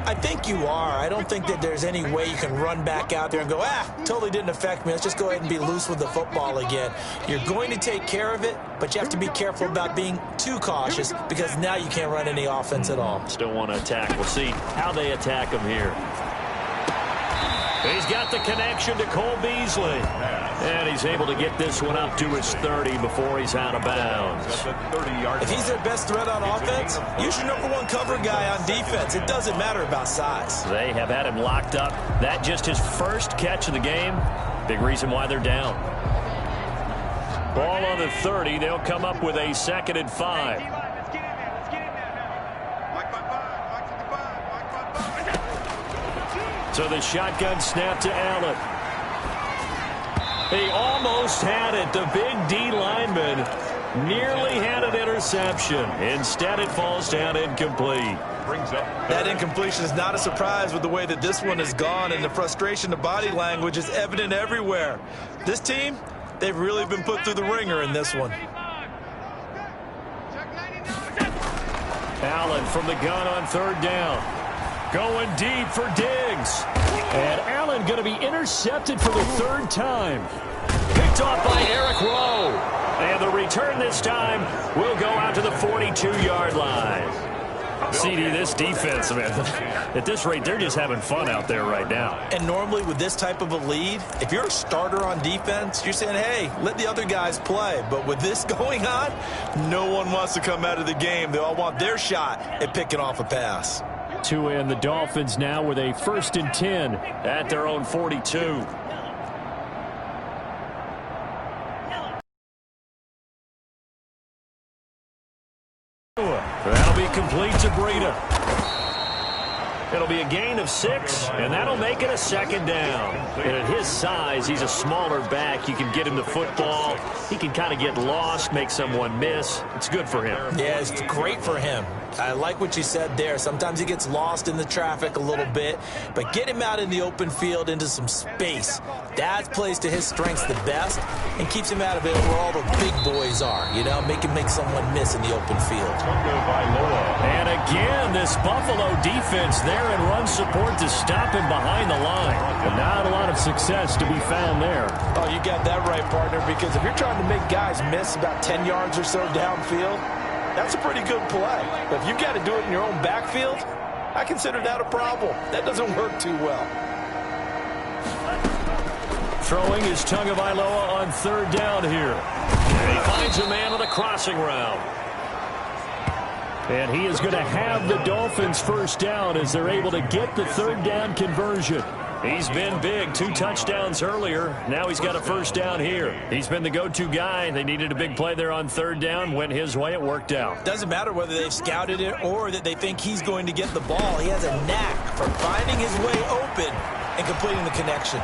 I think you are. I don't think that there's any way you can run back out there and go, totally didn't affect me. Let's just go ahead and be loose with the football again. You're going to take care of it, but you have to be careful about being too cautious because now you can't run any offense at all. Still want to attack. We'll see how they attack him here. He's got the connection to Cole Beasley. And he's able to get this one up to his 30 before he's out of bounds. If he's their best threat on offense, use your #1 cover guy on defense. It doesn't matter about size. They have had him locked up. That just his first catch of the game. Big reason why they're down. Ball on the 30. They'll come up with a 2nd and 5. So the shotgun snap to Allen. He almost had it. The big D lineman nearly had an interception. Instead, it falls down incomplete. That incompletion is not a surprise with the way that this one has gone, and the frustration, the body language is evident everywhere. This team, they've really been put through the ringer in this one. Allen from the gun on 3rd down. Going deep for Diggs. And Allen going to be intercepted for the 3rd time. Picked off by Eric Rowe. And the return this time will go out to the 42-yard line. CD, this defense, man, at this rate, they're just having fun out there right now. And normally with this type of a lead, if you're a starter on defense, you're saying, hey, let the other guys play. But with this going on, no one wants to come out of the game. They all want their shot at picking off a pass. And the Dolphins now with a 1st and 10 at their own 42. That'll be complete to Breida. It'll be a gain of 6, and that'll make it a 2nd down. And at his size, he's a smaller back. You can get him the football. He can kind of get lost, make someone miss. It's good for him. Yeah, it's great for him. I like what you said there. Sometimes he gets lost in the traffic a little bit, but get him out in the open field into some space. That plays to his strengths the best and keeps him out of it where all the big boys are, you know, make someone miss in the open field. And again, this Buffalo defense there in run support to stop him behind the line. But not a lot of success to be found there. Oh, you got that right, partner, because if you're trying to make guys miss about 10 yards or so downfield, that's a pretty good play. But if you've got to do it in your own backfield, I consider that a problem. That doesn't work too well. Throwing is Tagovailoa on 3rd down here. And he finds a man on a crossing route. And he is going to have the Dolphins 1st down as they're able to get the 3rd down conversion. He's been big, 2 touchdowns earlier. Now he's got a 1st down here. He's been the go-to guy. They needed a big play there on 3rd down. Went his way. It worked out. Doesn't matter whether they've scouted it or that they think he's going to get the ball. He has a knack for finding his way open and completing the connection.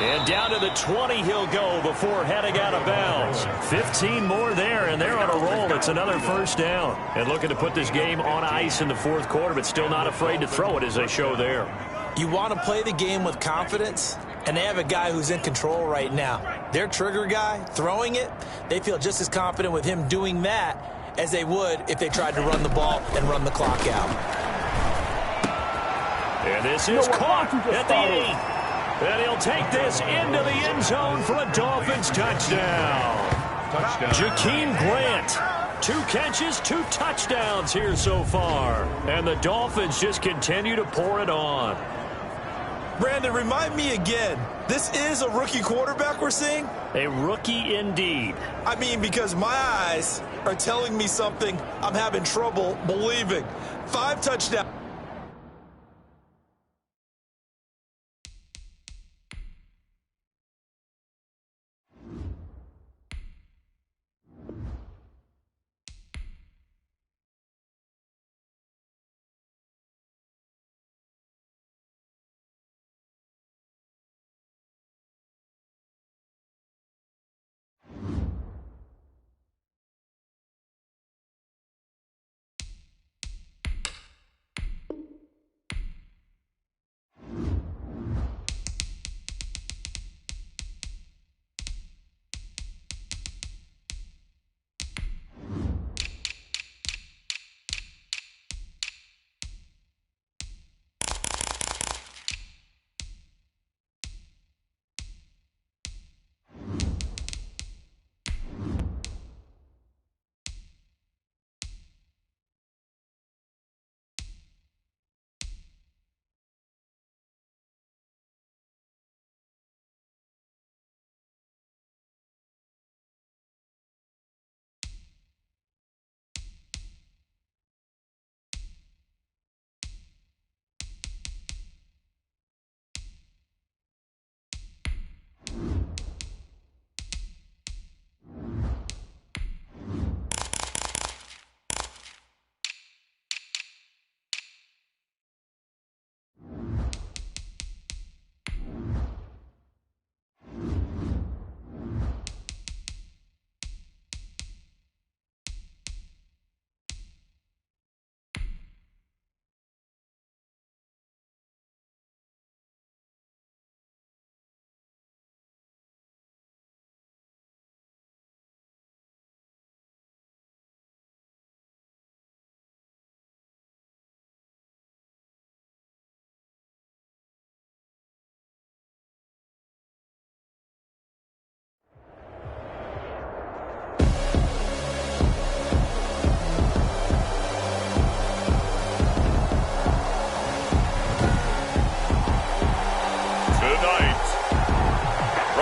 And down to the 20 he'll go before heading out of bounds. 15 more there, and they're on a roll. It's another 1st down. And looking to put this game on ice in the 4th quarter, but still not afraid to throw it as they show there. You want to play the game with confidence, and they have a guy who's in control right now. Their trigger guy, throwing it, they feel just as confident with him doing that as they would if they tried to run the ball and run the clock out. And this is caught at the 8. And he'll take this into the end zone for a Dolphins touchdown. Jakeem Grant, 2 catches, 2 touchdowns here so far. And the Dolphins just continue to pour it on. Brandon, remind me again, this is a rookie quarterback we're seeing? A rookie indeed. I mean, because my eyes are telling me something I'm having trouble believing. 5 touchdowns.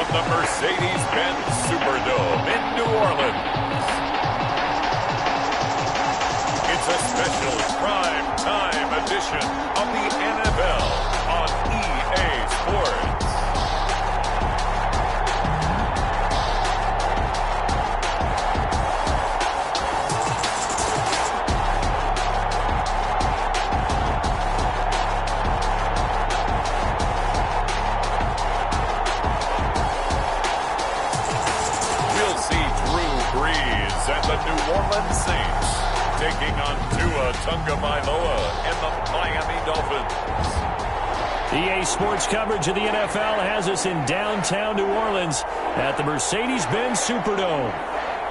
The Mercedes-Benz Superdome in New Orleans. It's a special prime time edition of the NFL on EA Sports. And the New Orleans Saints taking on Tua Tagovailoa and the Miami Dolphins. EA Sports coverage of the NFL has us in downtown New Orleans at the Mercedes-Benz Superdome.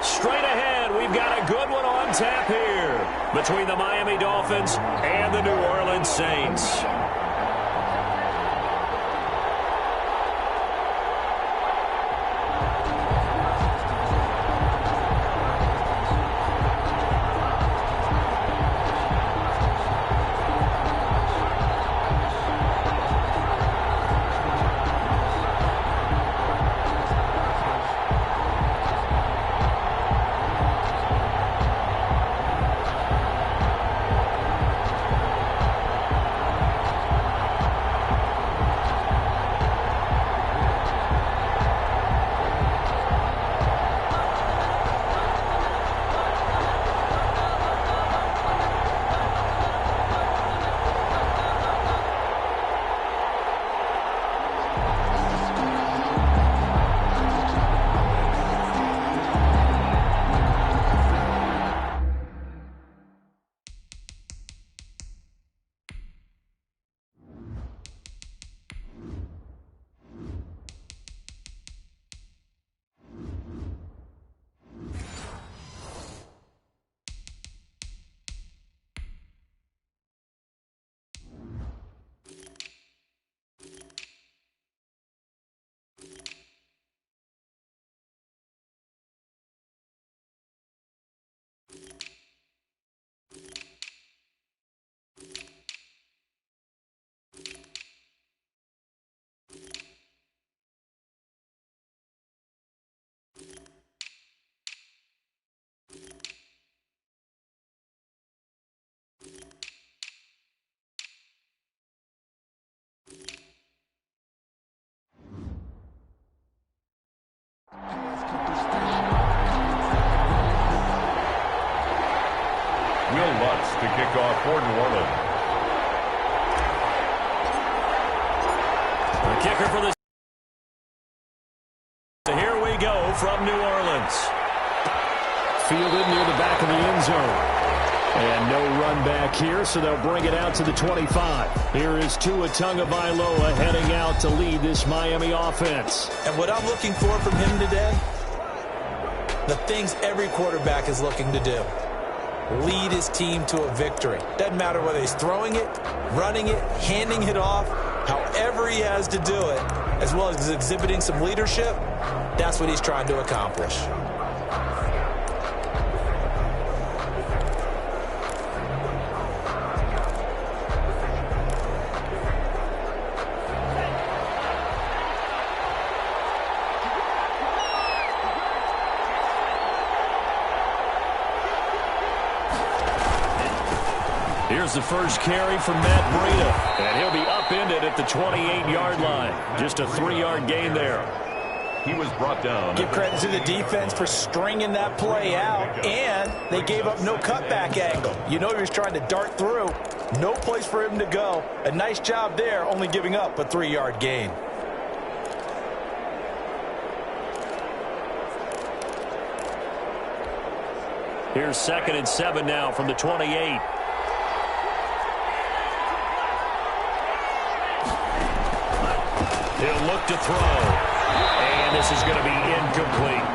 Straight ahead, we've got a good one on tap here between the Miami Dolphins and the New Orleans Saints. for New Orleans. The kicker for the... Here we go from New Orleans. Fielded near the back of the end zone. And no run back here, so they'll bring it out to the 25. Here is Tua Tagovailoa heading out to lead this Miami offense. And what I'm looking for from him today, the things every quarterback is looking to do. Lead his team to a victory. Doesn't matter whether he's throwing it, running it, handing it off, however he has to do it, as well as exhibiting some leadership, that's what he's trying to accomplish. Here's the first carry from Matt Breida, and he'll be upended at the 28-yard line. Just a 3-yard gain there. He was brought down. Give credit to the defense for stringing that play out, and they gave up no cutback angle. You know he was trying to dart through. No place for him to go. A nice job there, only giving up a 3-yard gain. Here's 2nd and 7 now from the 28. He'll look to throw. And this is going to be incomplete.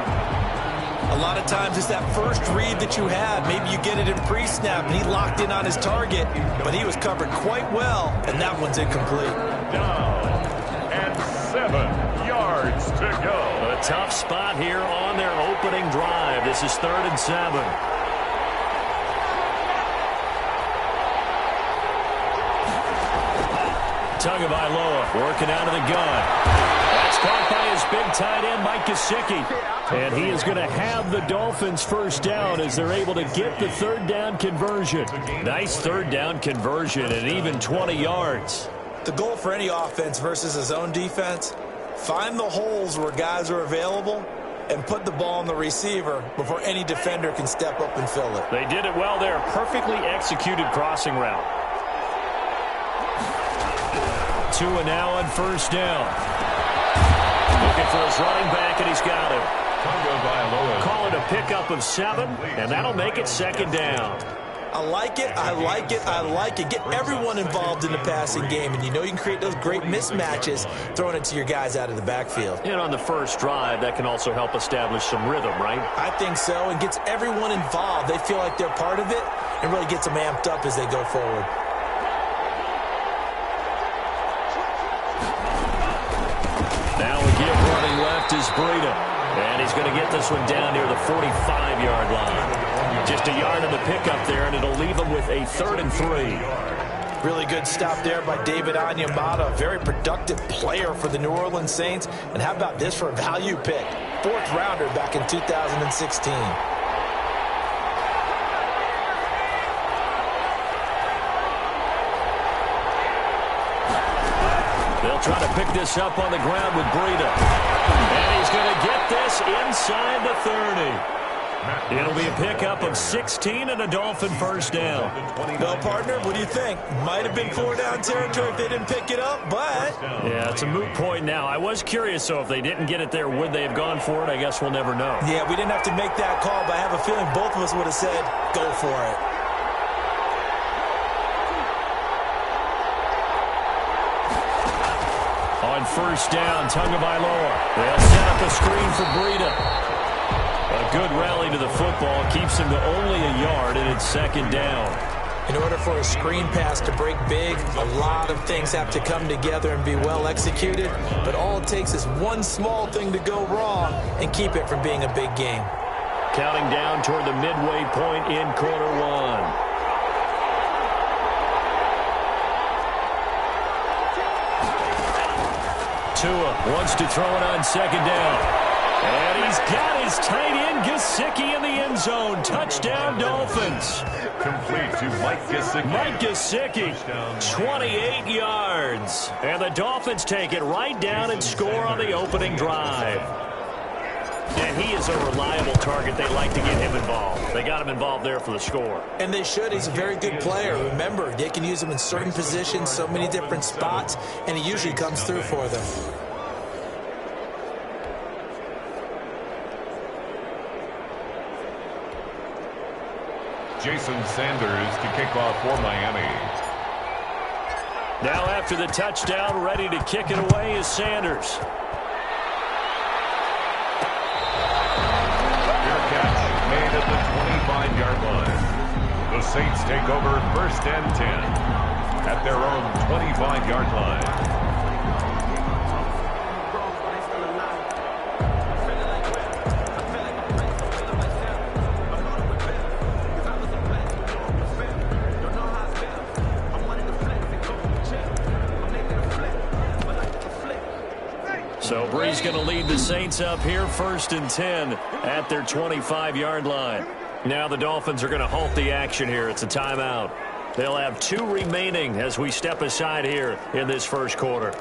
A lot of times it's that first read that you have. Maybe you get it in pre-snap and he locked in on his target, but he was covered quite well, and that one's incomplete. Down and 7 yards to go. A tough spot here on their opening drive. This is 3rd and 7. Tagovailoa working out of the gun. That's caught by his big tight end, Mike Gesicki. And he is going to have the Dolphins first down as they're able to get the 3rd down conversion. Nice 3rd down conversion and even 20 yards. The goal for any offense versus his own defense, find the holes where guys are available and put the ball on the receiver before any defender can step up and fill it. They did it well there. Perfectly executed crossing route. Tua now on 1st down. Looking for his running back, and he's got him. Call it a pickup of 7, and that'll make it 2nd down. I like it, I like it, I like it. Get everyone involved in the passing game, and you know you can create those great mismatches throwing it to your guys out of the backfield. And on the first drive, that can also help establish some rhythm, right? I think so, and gets everyone involved. They feel like they're part of it, and really gets them amped up as they go forward. Now again, running left is Breida. And he's going to get this one down near the 45-yard line. Just a yard in the pickup there, and it'll leave him with a 3rd and 3. Really good stop there by David Onyemata, a very productive player for the New Orleans Saints. And how about this for a value pick? 4th rounder back in 2016. They'll try to pick this up on the ground with Breida. And he's going to get this inside the 30. It'll be a pickup of 16 and a Dolphin first down. Well, partner, what do you think? Might have been 4-down territory if they didn't pick it up, but... Yeah, it's a moot point now. I was curious, so if they didn't get it there, would they have gone for it? I guess we'll never know. Yeah, we didn't have to make that call, but I have a feeling both of us would have said, go for it. On 1st down, Tagovailoa. They'll set up a screen for Breida. A good rally to the football keeps him to only a yard, and it's 2nd down. In order for a screen pass to break big, a lot of things have to come together and be well executed. But all it takes is one small thing to go wrong and keep it from being a big game. Counting down toward the midway point in quarter 1. Tua wants to throw it on 2nd down. And he's got his tight end Gesicki in the end zone. Touchdown, Dolphins. Complete to Mike Gesicki. Mike Gesicki, 28 yards. And the Dolphins take it right down and score on the opening drive. Yeah, he is a reliable target. They like to get him involved. They got him involved there for the score. And they should. He's a very good player. Remember, they can use him in certain positions, so many different spots, and he usually comes through for them. Jason Sanders to kick off for Miami. Now after the touchdown, ready to kick it away is Sanders. Made at the 25-yard line. The Saints take over 1st and 10 at their own 25-yard line. So Bree's going to lead the Saints up here 1st and 10 at their 25-yard line. Now the Dolphins are going to halt the action here. It's a timeout. They'll have 2 remaining as we step aside here in this first quarter.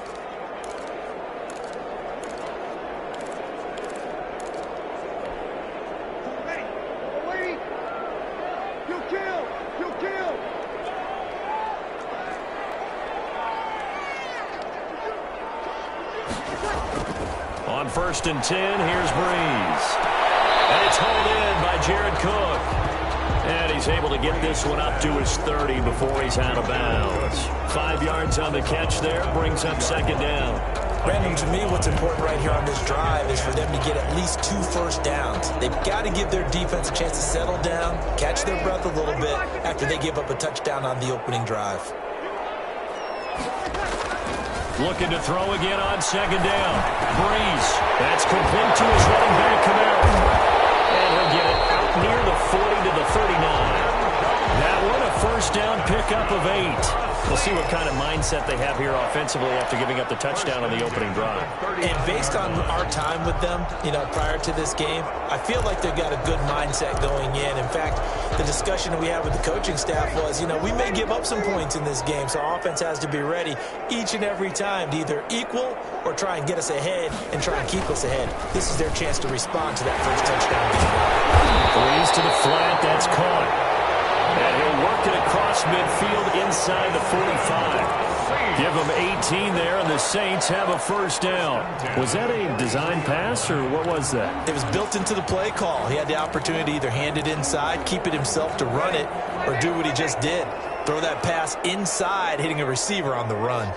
On 1st and 10, here's Breeze. And it's hauled in by Jared Cook. And he's able to get this one up to his 30 before he's out of bounds. 5 yards on the catch there, brings up 2nd down. Brandon, to me, what's important right here on this drive is for them to get at least 2 first downs. They've got to give their defense a chance to settle down, catch their breath a little bit after they give up a touchdown on the opening drive. Looking to throw again on 2nd down. Breeze. That's complete to his running back, Kamara. And he'll get it out near the 40 to the 39. That one, a first down pickup of 8. We'll see what kind of mindset they have here offensively after giving up the touchdown on the opening drive. And based on our time with them, prior to this game, I feel like they've got a good mindset going in. In fact, the discussion that we had with the coaching staff was, we may give up some points in this game, so our offense has to be ready each and every time to either equal or try and get us ahead and try and keep us ahead. This is their chance to respond to that first touchdown. Breeze to the flat, that's caught. And he'll work it across midfield inside the 45. Give him 18 there, and the Saints have a first down. Was that a design pass, or what was that? It was built into the play call. He had the opportunity to either hand it inside, keep it himself to run it, or do what he just did. Throw that pass inside, hitting a receiver on the run.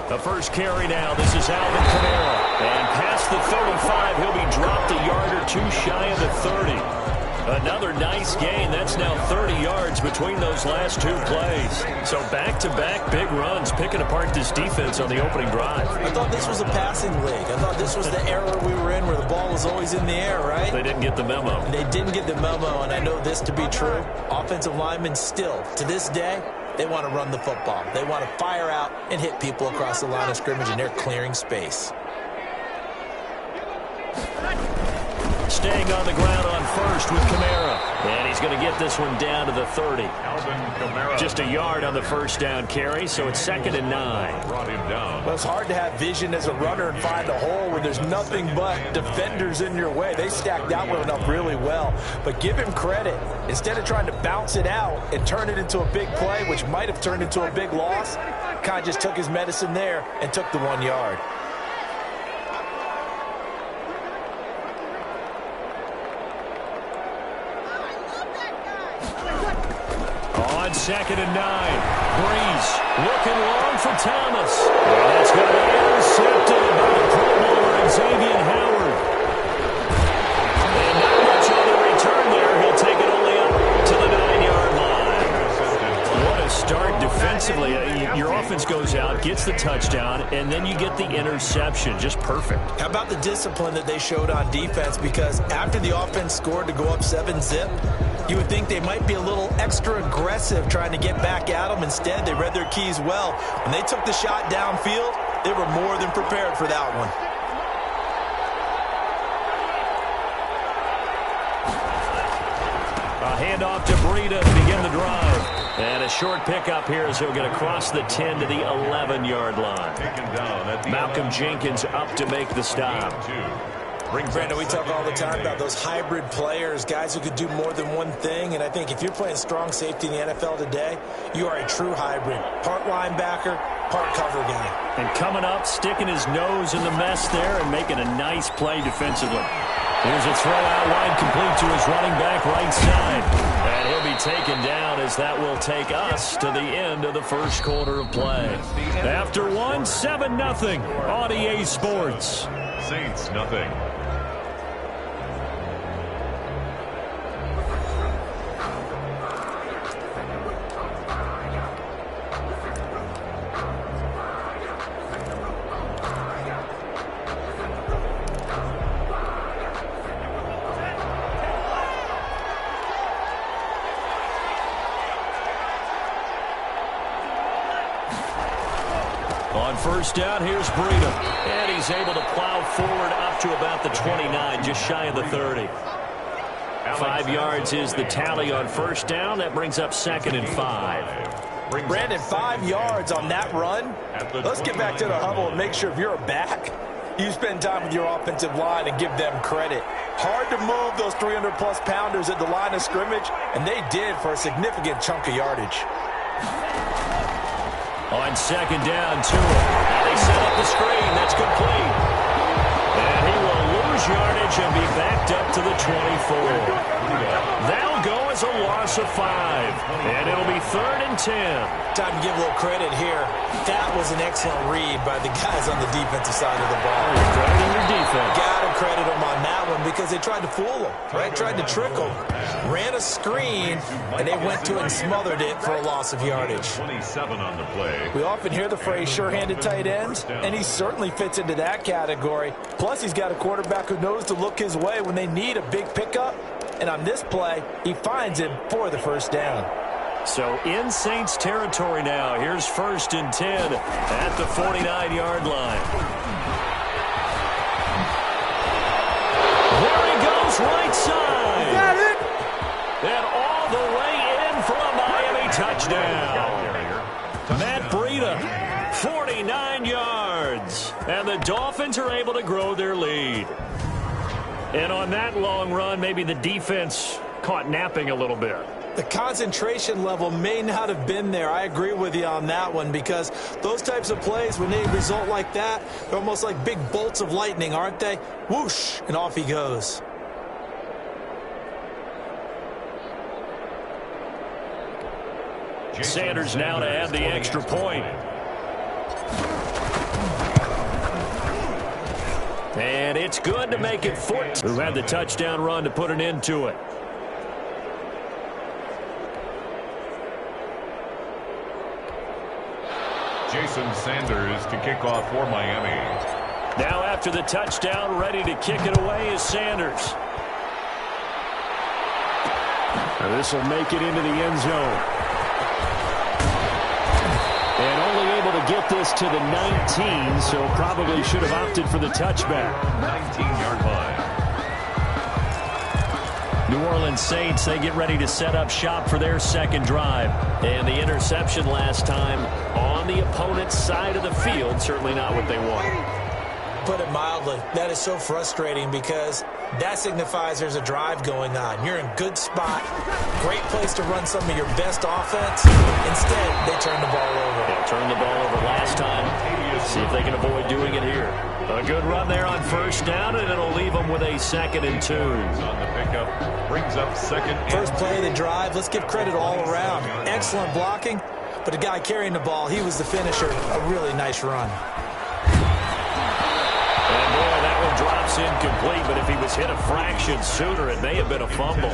The first carry now. This is Alvin Kamara. And past the 35, he'll be dropped a yard or 2 shy of the 30. Another nice gain. That's now 30 yards between those last 2 plays. So back-to-back big runs, picking apart this defense on the opening drive. I thought this was a passing league. I thought this was the era we were in where the ball was always in the air, right? They didn't get the memo. They didn't get the memo, and I know this to be true. Offensive linemen still, to this day, they want to run the football. They want to fire out and hit people across the line of scrimmage, and they're clearing space. Staying on the ground on first with Kamara. And he's going to get this one down to the 30. Just a yard on the first down carry, so it's 2nd and 9. Brought him down. Well, it's hard to have vision as a runner and find a hole when there's nothing but defenders in your way. They stacked that one up really well. But give him credit. Instead of trying to bounce it out and turn it into a big play, which might have turned into a big loss, kind of just took his medicine there and took the 1 yard. On 2nd and 9, Breeze looking long for Thomas. And that's going to be intercepted by the Pro Bowler Xavier Howard. And not much on the return there. He'll take it only up to the 9-yard line. What a start defensively. Your offense goes out, gets the touchdown, and then you get the interception. Just perfect. How about the discipline that they showed on defense? Because after the offense scored to go up 7-zip, you would think they might be a little extra aggressive trying to get back at them. Instead, they read their keys well. When they took the shot downfield, they were more than prepared for that one. A handoff to Breida to begin the drive. And a short pickup here as he'll get across the 10 to the 11-yard line. Malcolm Jenkins up to make the stop. Brandon, we talk all the time about those hybrid players, guys who could do more than one thing, and I think if you're playing strong safety in the NFL today, you are a true hybrid. Part linebacker, part cover guy. And coming up, sticking his nose in the mess there and making a nice play defensively. Here's a throw out wide, complete to his running back right side. And he'll be taken down as that will take us to the end of the first quarter of play. After one, 7-0 on EA Sports. Saints, nothing. On first down, here's Breida. And he's able to plow forward up to about the 29, just shy of the 30. 5 yards is the tally on first down. That brings up 2nd and 5. Brandon, 5 yards on that run. Let's get back to the huddle and make sure if you're a back, you spend time with your offensive line and give them credit. Hard to move those 300-plus pounders at the line of scrimmage, and they did for a significant chunk of yardage. On second down, Tua. And they set up the screen. That's complete. And he will lose yardage and be backed up to the 24. That'll go as a loss of 5. And it'll be 3rd and 10. Time to give a little credit here. That was an excellent read by the guys on the defensive side of the ball. Crediting your defense. Got to credit them on that one because they tried to fool them, right? Tried to trick them. Ran a screen, and they went to it and smothered it for a loss of yardage. 27 on the play. We often hear the phrase sure-handed tight ends, and he certainly fits into that category. Plus, he's got a quarterback who knows to look his way when they need a big pickup. And on this play, he finds him for the first down. So in Saints territory now. Here's 1st and 10 at the 49-yard line. There he goes, right side. Got it. And all the way in for a Miami touchdown. Matt Breida, 49 yards. And the Dolphins are able to grow their lead. And on that long run, maybe the defense caught napping a little bit. The concentration level may not have been there. I agree with you on that one because those types of plays, when they result like that, they're almost like big bolts of lightning, aren't they? Whoosh, and off he goes. Sanders now to add the extra point. And it's good to make it 14. Who had the touchdown run to put an end to it. Jason Sanders to kick off for Miami. Now after the touchdown, ready to kick it away is Sanders. This will make it into the end zone. And only able to get this to the 19, so probably should have opted for the touchback. 19-yard line. New Orleans Saints, they get ready to set up shop for their second drive. And the interception last time on the opponent's side of the field, certainly not what they want. Put it mildly, that is so frustrating because that signifies there's a drive going on. You're in good spot, great place to run some of your best offense. Instead, they turn the ball over. They turned the ball over last time. See if they can avoid doing it here. A good run there on first down, and it'll leave them with a 2nd and 2. On the pickup, brings up 2nd and 2. First play of the drive, let's give credit all around. Excellent blocking, but the guy carrying the ball, he was the finisher. A really nice run. And boy, that one drops incomplete, but if he was hit a fraction sooner, it may have been a fumble.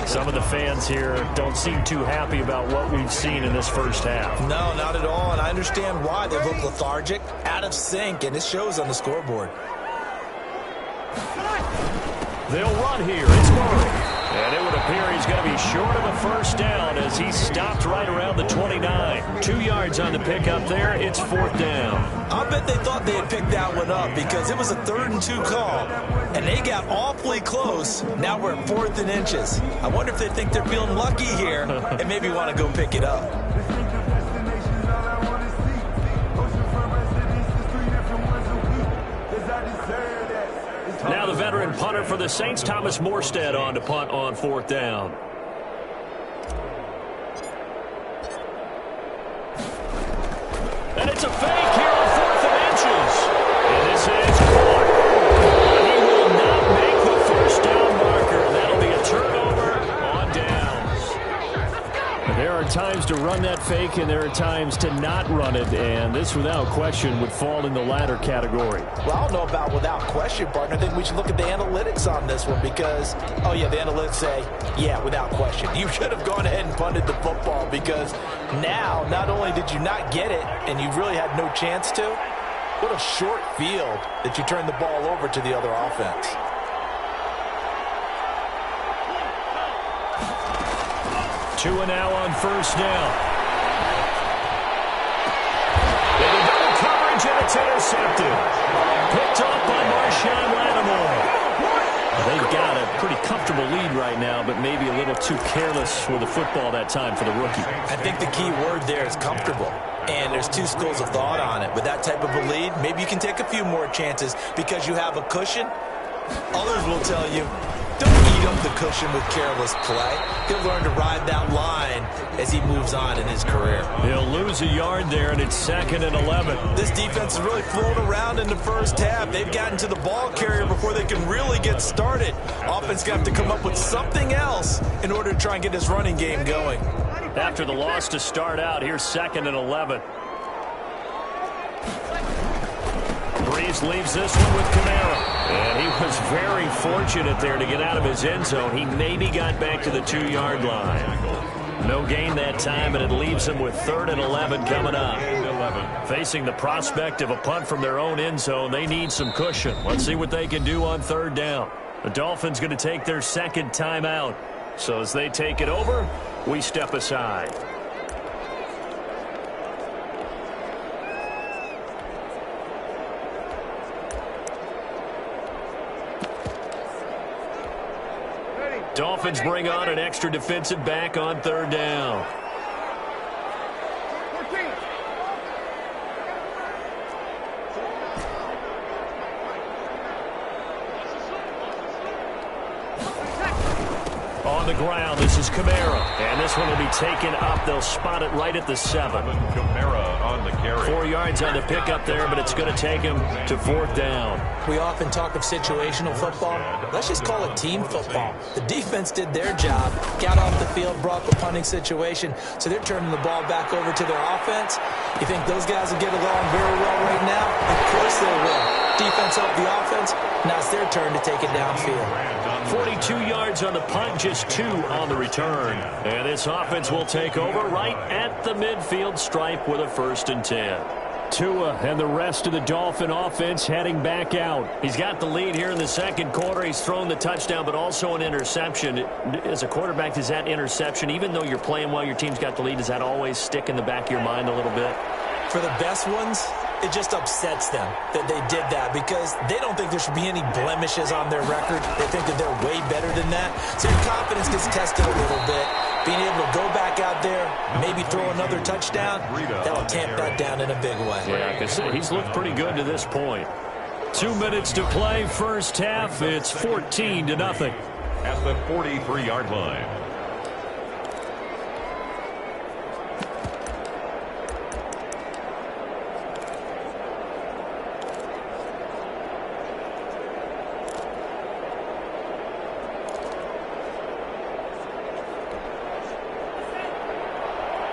Some of the fans here don't seem too happy about what we've seen in this first half. No, not at all, and I understand why. They look lethargic, out of sync, and it shows on the scoreboard. They'll run here. It's Murray. And it would appear he's going to be short of a first down as he stopped right around the 29. 2 yards on the pickup there. It's 4th down. I bet they thought they had picked that one up because it was a 3rd and 2 call, and they got awfully close. Now we're at 4th and inches. I wonder if they think they're feeling lucky here and maybe want to go pick it up. Now the veteran punter for the Saints, Thomas Morstead, on to punt on 4th down. And it's a fake here on 4th and inches. And this is caught. He will not make the first down marker. That'll be a turnover on downs. There are times to run that fake, and there are times to not run it, and this, without question, would fall in the latter category. Well, I don't know about without question, partner. I think we should look at the analytics on this one because, oh, yeah, the analytics say, yeah, without question. You should have gone ahead and punted the football because now not only did you not get it and you really had no chance to, what a short field that you turned the ball over to the other offense. Two and now on first down. They do double coverage and it's intercepted. Picked off by Marshawn Lattimore. They've got a pretty comfortable lead right now, but maybe a little too careless with the football that time for the rookie. I think the key word there is comfortable. And there's 2 schools of thought on it. With that type of a lead, maybe you can take a few more chances because you have a cushion. Others will tell you, don't eat up the cushion with careless play. He'll learn to ride that line as he moves on in his career. He'll lose a yard there, and it's 2nd and 11. This defense is really flown around in the first half. They've gotten to the ball carrier before they can really get started. Offense got to come up with something else in order to try and get his running game going. After the loss to start out, here's 2nd and 11. Breeze leaves this one with Kamara. And he was very fortunate there to get out of his end zone. He maybe got back to the 2-yard line. No gain that time, and it leaves him with 3rd and 11 coming up. Facing the prospect of a punt from their own end zone, they need some cushion. Let's see what they can do on 3rd down. The Dolphins going to take their 2nd timeout. So as they take it over, we step aside. Dolphins bring on an extra defensive back on 3rd down. On the ground, this is Kamara. And this one will be taken up. They'll spot it right at the 7. Kamara on the carry. 4 yards on the pickup there, but it's going to take him to 4th down. We often talk of situational football. Let's just call it team football. The defense did their job, got off the field, brought the punting situation, so they're turning the ball back over to their offense. You think those guys will get along very well right now? Of course they will. Defense helped the offense. Now it's their turn to take it downfield. 42 yards on the punt, just 2 on the return. And this offense will take over right at the midfield stripe with a 1st and 10. Tua and the rest of the Dolphin offense heading back out. He's got the lead here in the 2nd quarter. He's thrown the touchdown, but also an interception. As a quarterback, does that interception, even though you're playing well, your team's got the lead, does that always stick in the back of your mind a little bit? For the best ones, it just upsets them that they did that because they don't think there should be any blemishes on their record. They think that they're way better than that. So your confidence gets tested a little bit. Being able to go back out there, maybe throw another touchdown, that'll tamp that down in a big way. Yeah, because he's looked pretty good to this point. 2 minutes to play, first half. It's 14-0. At the 43-yard line.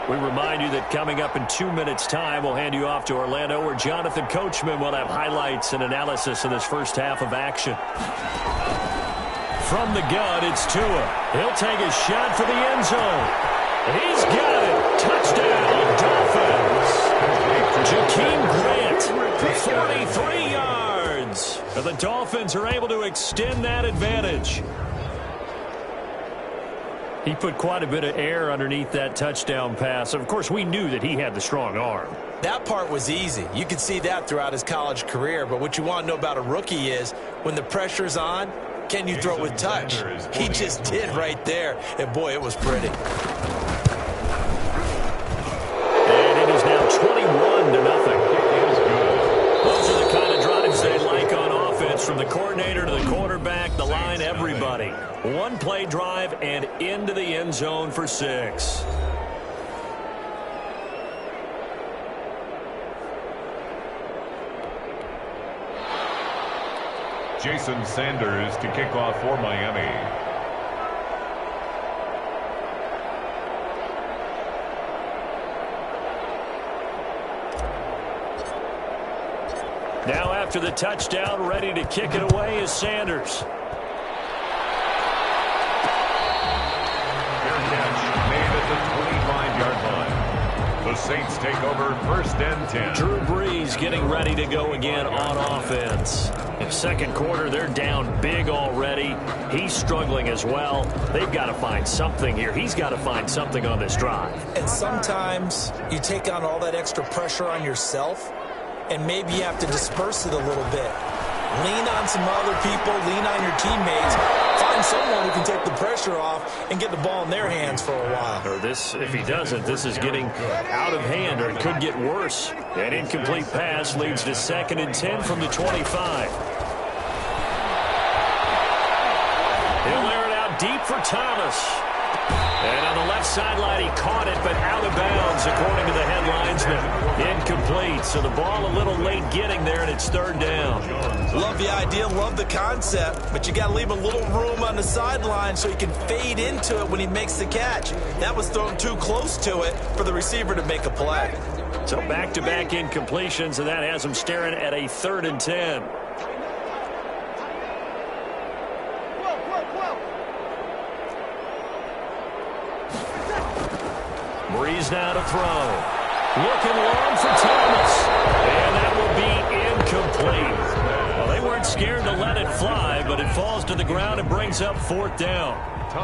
We remind you that coming up in 2 minutes' time, we'll hand you off to Orlando, where Jonathan Coachman will have highlights and analysis of this first half of action. From the gun, it's Tua. He'll take a shot for the end zone. He's got it. Touchdown, Dolphins. Jakeem Grant for 43 yards. And the Dolphins are able to extend that advantage. He put quite a bit of air underneath that touchdown pass. Of course, we knew that he had the strong arm. That part was easy. You could see that throughout his college career. But what you want to know about a rookie is when the pressure's on, can you throw with touch? He just did right there. And, boy, it was pretty. And it is now 21-0. Those are the kind of drives they like on offense, from the coordinator to the quarterback, the line, everybody. One-play drive and into the end zone for 6. Jason Sanders to kick off for Miami. Now after the touchdown, ready to kick it away is Sanders. Fair catch made at the 25-yard line. The Saints take over 1st and 10. Drew Brees getting ready to go again on offense. In second quarter, they're down big already. He's struggling as well. They've got to find something here. He's got to find something on this drive. And sometimes you take on all that extra pressure on yourself, and maybe you have to disperse it a little bit. Lean on some other people, lean on your teammates. Find someone who can take the pressure off and get the ball in their hands for a while. Or this, if he doesn't, this is getting out of hand, or it could get worse. An incomplete pass leads to 2nd and 10 from the 25. He'll air it out deep for Thomas. And on the left sideline, he caught it, but out of bounds, according to the headlinesman. Incomplete, so the ball a little late getting there, and it's 3rd down. Love the idea, love the concept, but you got to leave a little room on the sideline so he can fade into it when he makes the catch. That was thrown too close to it for the receiver to make a play. So back-to-back incompletions, and that has him staring at a 3rd and 10. Brees now to throw. Looking long for Thomas. And that will be incomplete. Well, they weren't scared to let it fly, but it falls to the ground and brings up 4th down.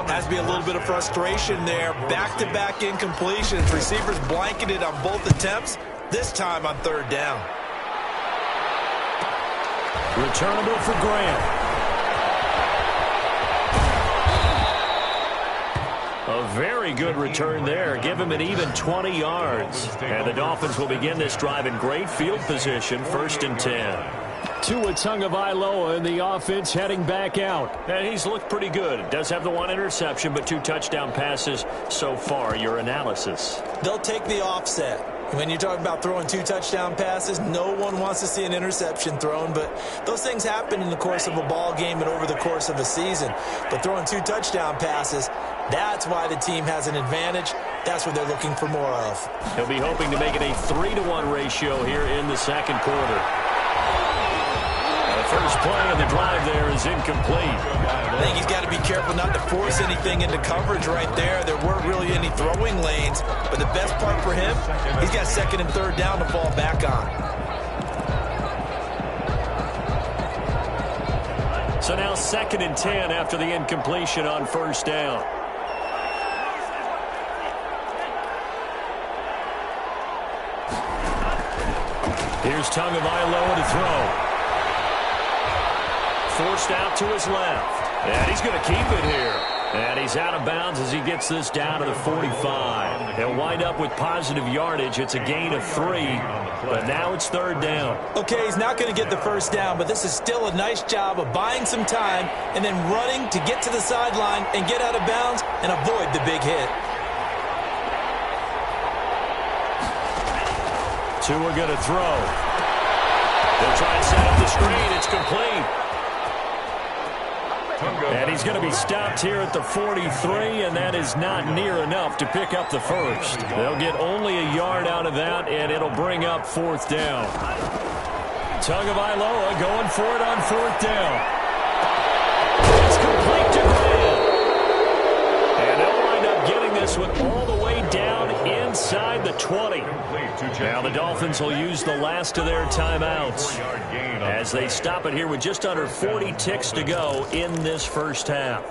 Has to be a little bit of frustration there. Back-to-back incompletions. Receivers blanketed on both attempts, this time on 3rd down. Returnable for Grant. A very good return there. Give him an even 20 yards. And the Dolphins will begin this drive in great field position, 1st and 10. Tua Tagovailoa in the offense heading back out. And he's looked pretty good. Does have the 1 interception, but 2 touchdown passes so far. Your analysis? They'll take the offset. When you talk about throwing 2 touchdown passes, no one wants to see an interception thrown, but those things happen in the course of a ball game and over the course of a season. But throwing 2 touchdown passes, that's why the team has an advantage. That's what they're looking for more of. He'll be hoping to make it a 3-to-1 ratio here in the second quarter. The first play of the drive there is incomplete. I think he's got to be careful not to force anything into coverage right there. There weren't really any throwing lanes, but the best part for him, he's got 2nd and 3rd down to fall back on. So now 2nd and 10 after the incompletion on 1st down. Here's Tagovailoa to throw. Forced out to his left. And he's going to keep it here. And he's out of bounds as he gets this down to the 45. He'll wind up with positive yardage. It's a gain of 3. But now it's 3rd down. Okay, he's not going to get the 1st down, but this is still a nice job of buying some time and then running to get to the sideline and get out of bounds and avoid the big hit. Tua going to throw. They'll try and set up the screen. It's complete. And he's going to be stopped here at the 43, and that is not near enough to pick up the 1st. They'll get only a yard out of that, and it'll bring up 4th down. Tagovailoa going for it on 4th down. It's complete to Grant. And they'll wind up getting this one all the way down inside the 20. Now the Dolphins will use the last of their timeouts as they stop it here with just under 40 ticks to go in this first half.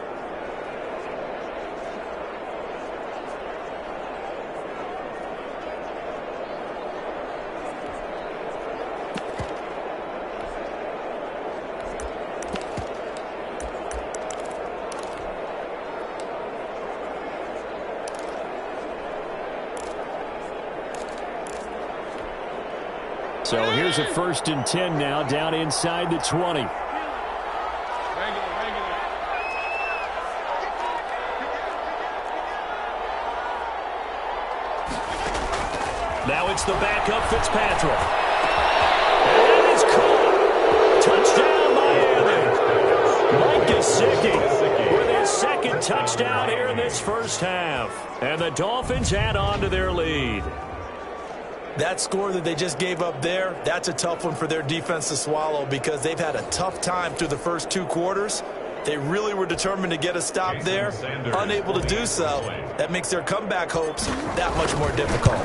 So here's a 1st and 10 now, down inside the 20. Now it's the backup Fitzpatrick. And it's caught. Touchdown, Miami. Mike Gesicki with his 2nd touchdown here in this first half. And the Dolphins add on to their lead. That score that they just gave up there, that's a tough one for their defense to swallow because they've had a tough time through the first 2 quarters. They really were determined to get a stop there, unable to do so. That makes their comeback hopes that much more difficult.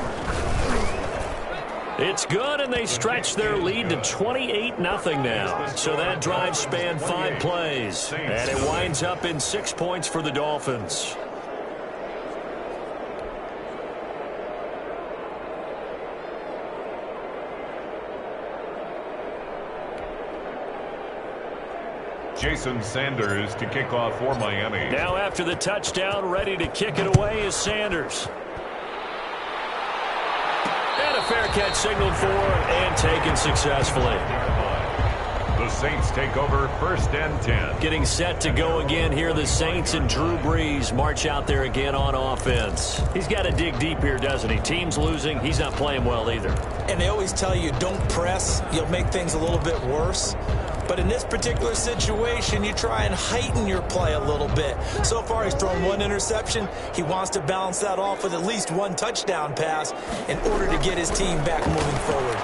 It's good, and they stretch their lead to 28-0 now. So that drive spanned 5 plays, and it winds up in 6 points for the Dolphins. Jason Sanders to kick off for Miami. Now after the touchdown, ready to kick it away is Sanders. And a fair catch signaled for and taken successfully. The Saints take over 1st and 10. Getting set to go again here. The Saints and Drew Brees march out there again on offense. He's got to dig deep here, doesn't he? Team's losing. He's not playing well either. And they always tell you, don't press. You'll make things a little bit worse. But in this particular situation, you try and heighten your play a little bit. So far, he's thrown 1 interception. He wants to balance that off with at least 1 touchdown pass in order to get his team back moving forward.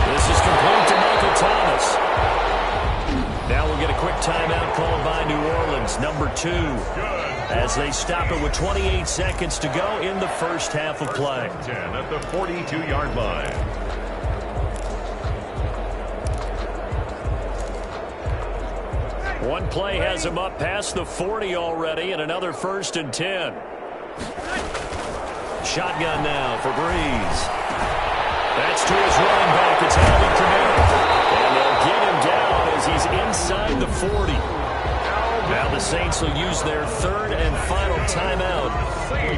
This is complete to Michael Thomas. Now we'll get a quick timeout called by New Orleans, number 2, as they stop it with 28 seconds to go in the first half of play. 10 at the 42-yard line. One play has him up past the 40 already, and another 1st and 10. Shotgun now for Brees. That's to his running back. It's Alvin Kamara. And they'll get him down as he's inside the 40. Now the Saints will use their 3rd and final timeout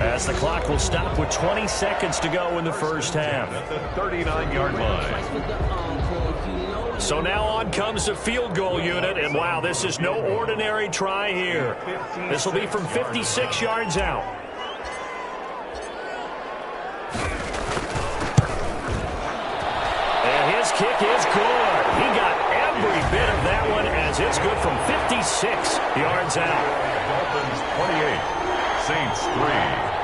as the clock will stop with 20 seconds to go in the first half. At the 39-yard line. So now on comes the field goal unit, and wow, this is no ordinary try here. This will be from 56 yards out. And his kick is good. He got every bit of that one as it's good from 56 yards out. Dolphins 28, Saints 3.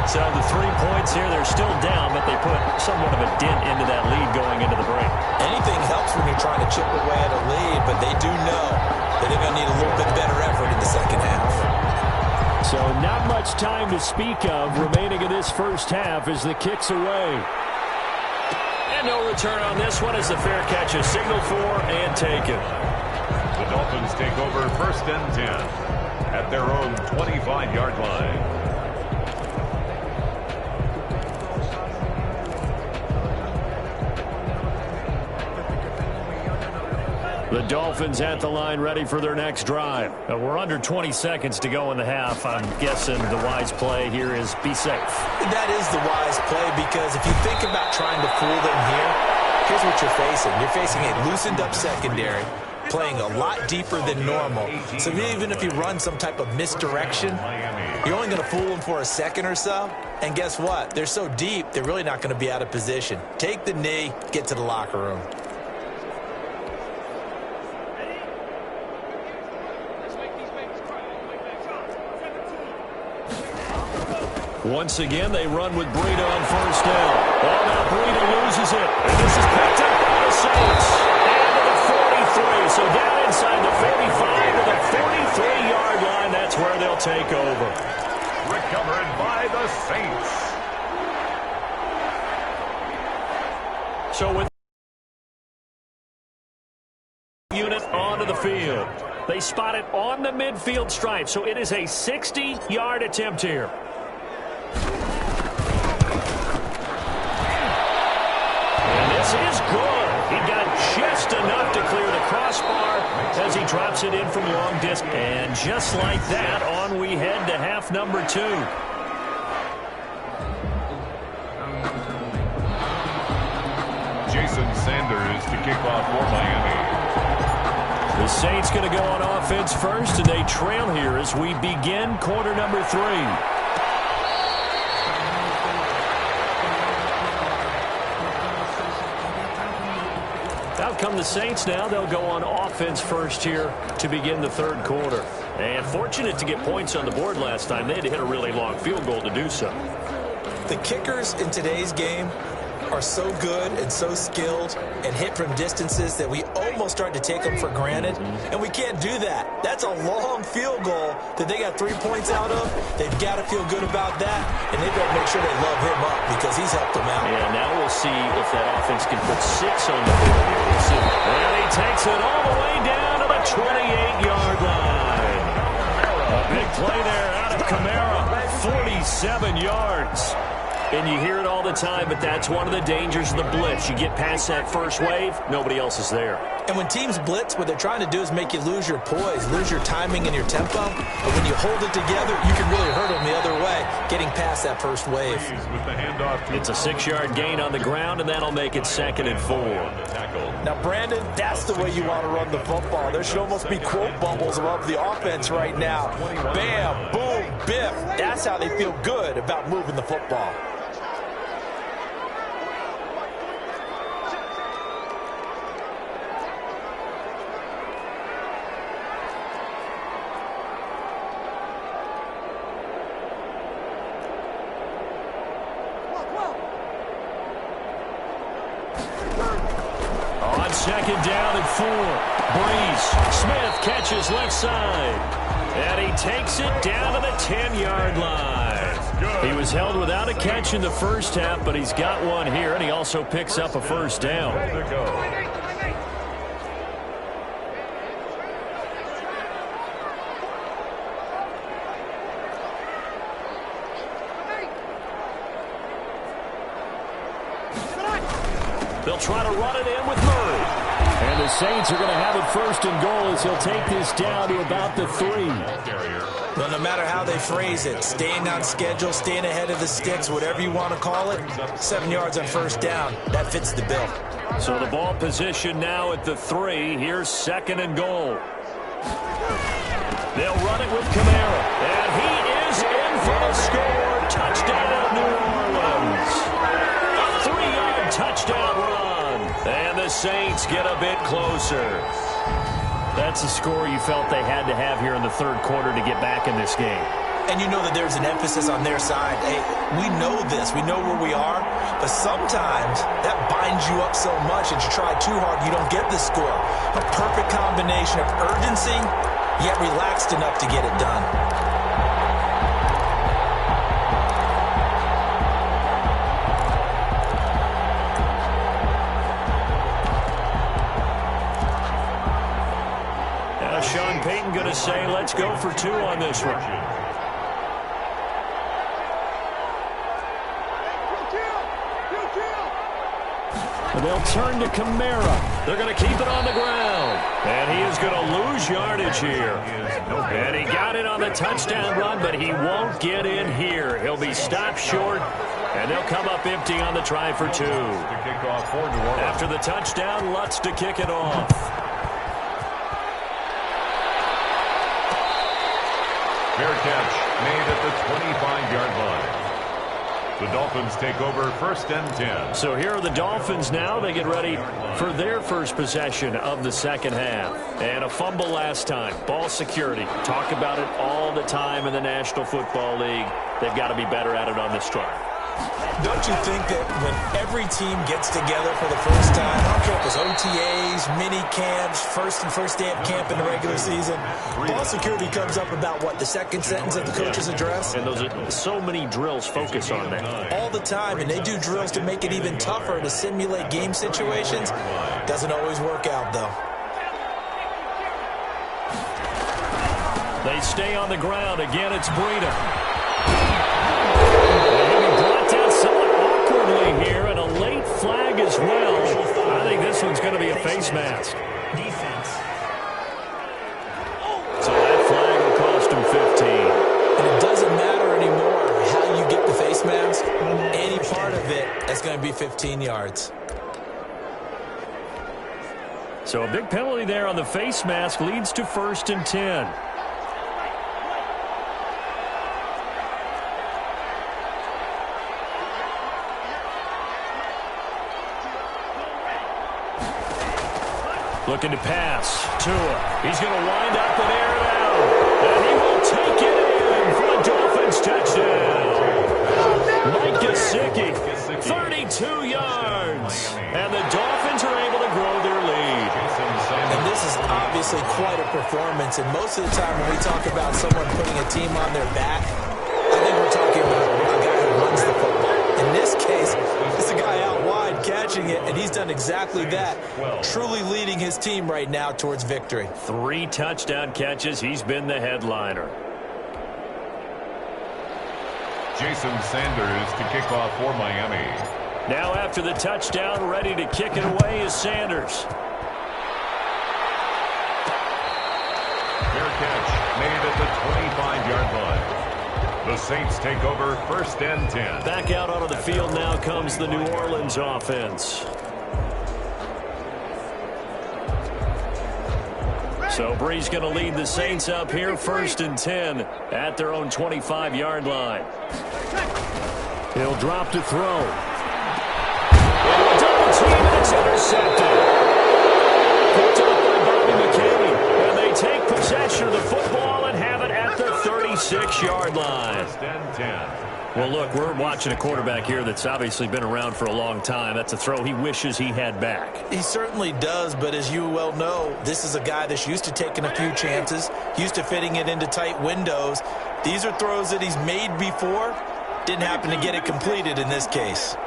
So the 3 points here, they're still down, but they put somewhat of a dent into that lead going into the break. Anything helps when you're trying to chip away at a lead, but they do know that they're going to need a little bit better effort in the second half. So not much time to speak of remaining in this first half as the kick's away. And no return on this one as the fair catch is signaled for and taken. The Dolphins take over 1st and 10 at their own 25-yard line. The Dolphins at the line ready for their next drive. We're under 20 seconds to go in the half. I'm guessing the wise play here is be safe. That is the wise play because if you think about trying to fool them here, here's what you're facing. You're facing a loosened up secondary, playing a lot deeper than normal. So even if you run some type of misdirection, you're only going to fool them for a second or so. And guess what? They're so deep, they're really not going to be out of position. Take the knee, get to the locker room. Once again, they run with Breida on 1st down. Oh, now Breida loses it. And this is picked up by the Saints. And to the 43. So down inside the 45 to the 43-yard line. That's where they'll take over. Recovered by the Saints. So with unit onto the field. They spot it on the midfield stripe. So it is a 60-yard attempt here. This is good. He got just enough to clear the crossbar as he drops it in from long distance. And just like that, on we head to half number 2. Sanders to kick off for Miami. The Saints going to go on offense first, and they trail here as we begin quarter number 3. Out come the Saints now. They'll go on offense first here to begin the third quarter. And fortunate to get points on the board last time. They had to hit a really long field goal to do so. The kickers in today's game are so good and so skilled and hit from distances that we almost start to take them for granted, and we can't do that. That's a long field goal that they got 3 points out of. They've got to feel good about that, and they better make sure they love him up because he's helped them out. Yeah, now we'll see if that offense can put 6 on the board here. We'll see. And he takes it all the way down to the 28-yard line. A big play there out of Kamara, 47 yards. And you hear it all the time, but that's one of the dangers of the blitz. You get past that first wave, nobody else is there. And when teams blitz, what they're trying to do is make you lose your poise, lose your timing and your tempo. But when you hold it together, you can really hurt them the other way, getting past that first wave. It's a 6-yard gain on the ground, and that'll make it 2nd and 4. Now, Brandon, that's the way you want to run the football. There should almost be quote bubbles above the offense right now. Bam, boom, biff. That's how they feel good about moving the football. Second down and 4. Breeze. Smith catches left side. And he takes it down to the 10-yard line. He was held without a catch in the first half, but he's got one here, and he also picks up a first down. They'll try to run it in with Murray. And the Saints are going to have it 1st and goal as he'll take this down to about the 3. Well, no matter how they phrase it, staying on schedule, staying ahead of the sticks, whatever you want to call it, 7 yards on first down, that fits the bill. So the ball position now at the 3. Here's 2nd and goal. They'll run it with Kamara. And he is in for the score. Touchdown, New Orleans. A 3-yard touchdown run. And the Saints get a bit closer. That's a score you felt they had to have here in the third quarter to get back in this game. And you know that there's an emphasis on their side. Hey, we know this. We know where we are. But sometimes that binds you up so much that you try too hard, you don't get the score. A perfect combination of urgency, yet relaxed enough to get it done. Sean Payton going to say, let's go for 2 on this one. They'll turn to Kamara. They're going to keep it on the ground. And he is going to lose yardage here. And he got it on the touchdown run, but he won't get in here. He'll be stopped short, and they'll come up empty on the try for 2. After the touchdown, Lutz to kick it off. Fair catch made at the 25-yard line. The Dolphins take over 1st and 10. So here are the Dolphins now. They get ready for their first possession of the second half. And a fumble last time. Ball security. Talk about it all the time in the National Football League. They've got to be better at it on this drive. Don't you think that when every team gets together for the first time, I don't care if it's OTAs, mini camps, first day of camp in the regular season, ball security comes up about what, the second sentence of the coach's address? And those are so many drills focus on that. All the time, and they do drills to make it even tougher to simulate game situations. Doesn't always work out, though. They stay on the ground. Again, it's Breida. Somewhat awkwardly here, and a late flag as well. I think this one's going to be a face mask. So that flag will cost him 15. And it doesn't matter anymore how you get the face mask. Any part of it, that's going to be 15 yards. So a big penalty there on the face mask leads to 1st and 10. Looking to pass. Tua. He's going to wind up and air it out. And he will take it in for a Dolphins touchdown. Mike Gesicki, 32 yards. And the Dolphins are able to grow their lead. And this is obviously quite a performance. And most of the time when we talk about someone putting a team on their back, I think we're talking about a guy who runs the football. In this case, it's a guy out wide catching it, and he's done exactly that, truly leading his team right now towards victory. 3 touchdown catches. He's been the headliner. Jason Sanders to kick off for Miami. Now after the touchdown, ready to kick it away is Sanders. Fair catch made at the 25-yard line. The Saints take over 1st and 10. Back out onto the field now comes the New Orleans offense. So Bree's going to lead the Saints up here 1st and 10 at their own 25-yard line. He'll drop to throw. And a double team, and it's intercepted. Picked up by Bobby McCain. And they take possession of the football and have it at the 36-yard line. 1st and 10. Well, look, we're watching a quarterback here that's obviously been around for a long time. That's a throw he wishes he had back. He certainly does, but as you well know, this is a guy that's used to taking a few chances, used to fitting it into tight windows. These are throws that he's made before. Didn't happen to get it completed in this case.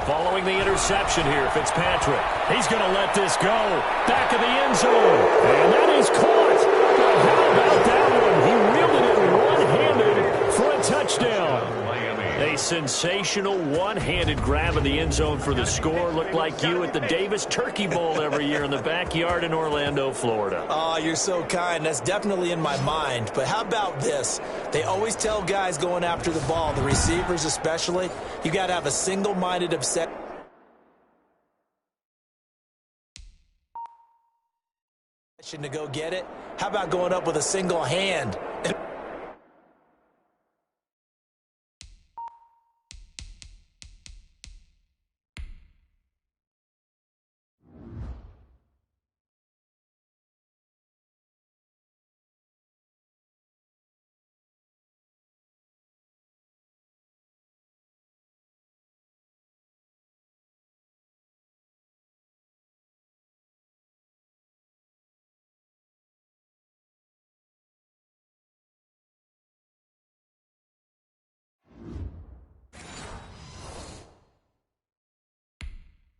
Following the interception here, Fitzpatrick. He's going to let this go. Back of the end zone. And that is caught. But how about that one? He reeled it in one-handed for a touchdown. A sensational one-handed grab of the end zone for the score. Looked like you at the Davis Turkey Bowl every year in the backyard in Orlando, Florida. Oh, you're so kind. That's definitely in my mind. But how about this? They always tell guys going after the ball, the receivers especially, you got to have a single-minded obsession to go get it. How about going up with a single hand?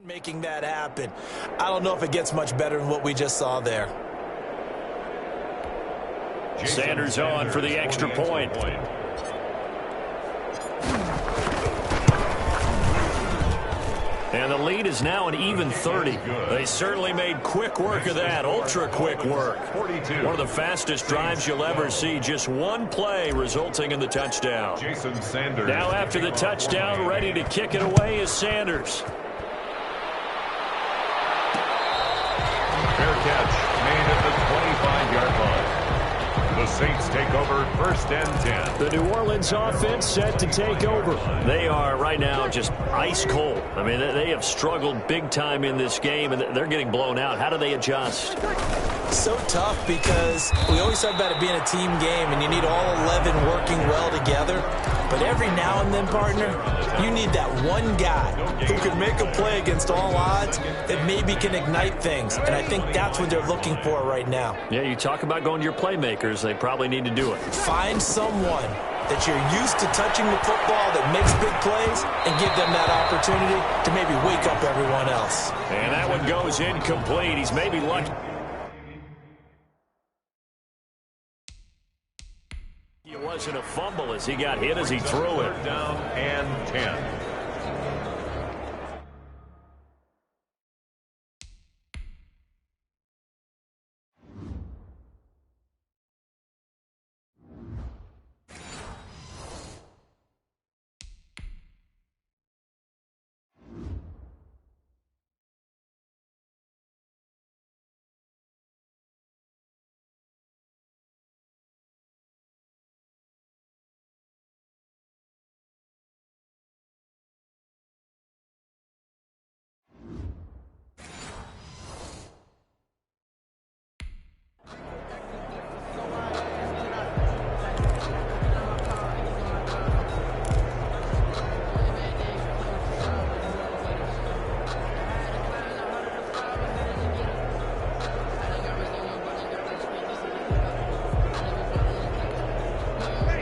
Making that happen. I don't know if it gets much better than what we just saw there. Sanders on for the extra point. And the lead is now an even 30. They certainly made quick work of that, ultra-quick work. One of the fastest drives you'll ever see. Just one play resulting in the touchdown. Jason Sanders. Now after the touchdown, ready to kick it away is Sanders. Fair catch made at the 25-yard line. The Saints take over 1st and 10. The New Orleans offense set to take over. They are right now just ice cold. I mean, they have struggled big time in this game, and they're getting blown out. How do they adjust? So tough because we always talk about it being a team game, and you need all 11 working well together. But every now and then, partner, you need that one guy who can make a play against all odds that maybe can ignite things. And I think that's what they're looking for right now. Yeah, you talk about going to your playmakers. They probably need to do it. Find someone that you're used to touching the football that makes big plays and give them that opportunity to maybe wake up everyone else. And that one goes incomplete. He's maybe lucky. It wasn't a fumble as he got hit as he threw it. Down and 10.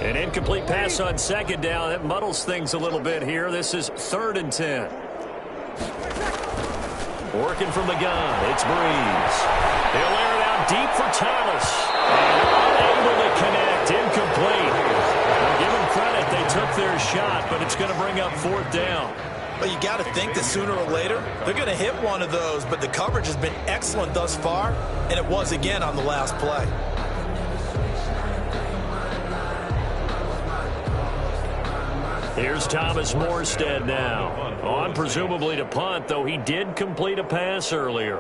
An incomplete pass on second down. That muddles things a little bit here. This is 3rd and 10. Working from the gun, it's Breeze. They'll air it out deep for Thomas. And unable to connect, incomplete. Well, give them credit, they took their shot, but it's going to bring up 4th down. Well, you got to think that sooner or later, they're going to hit one of those, but the coverage has been excellent thus far, and it was again on the last play. Here's Thomas Morstead now. On presumably to punt, though he did complete a pass earlier.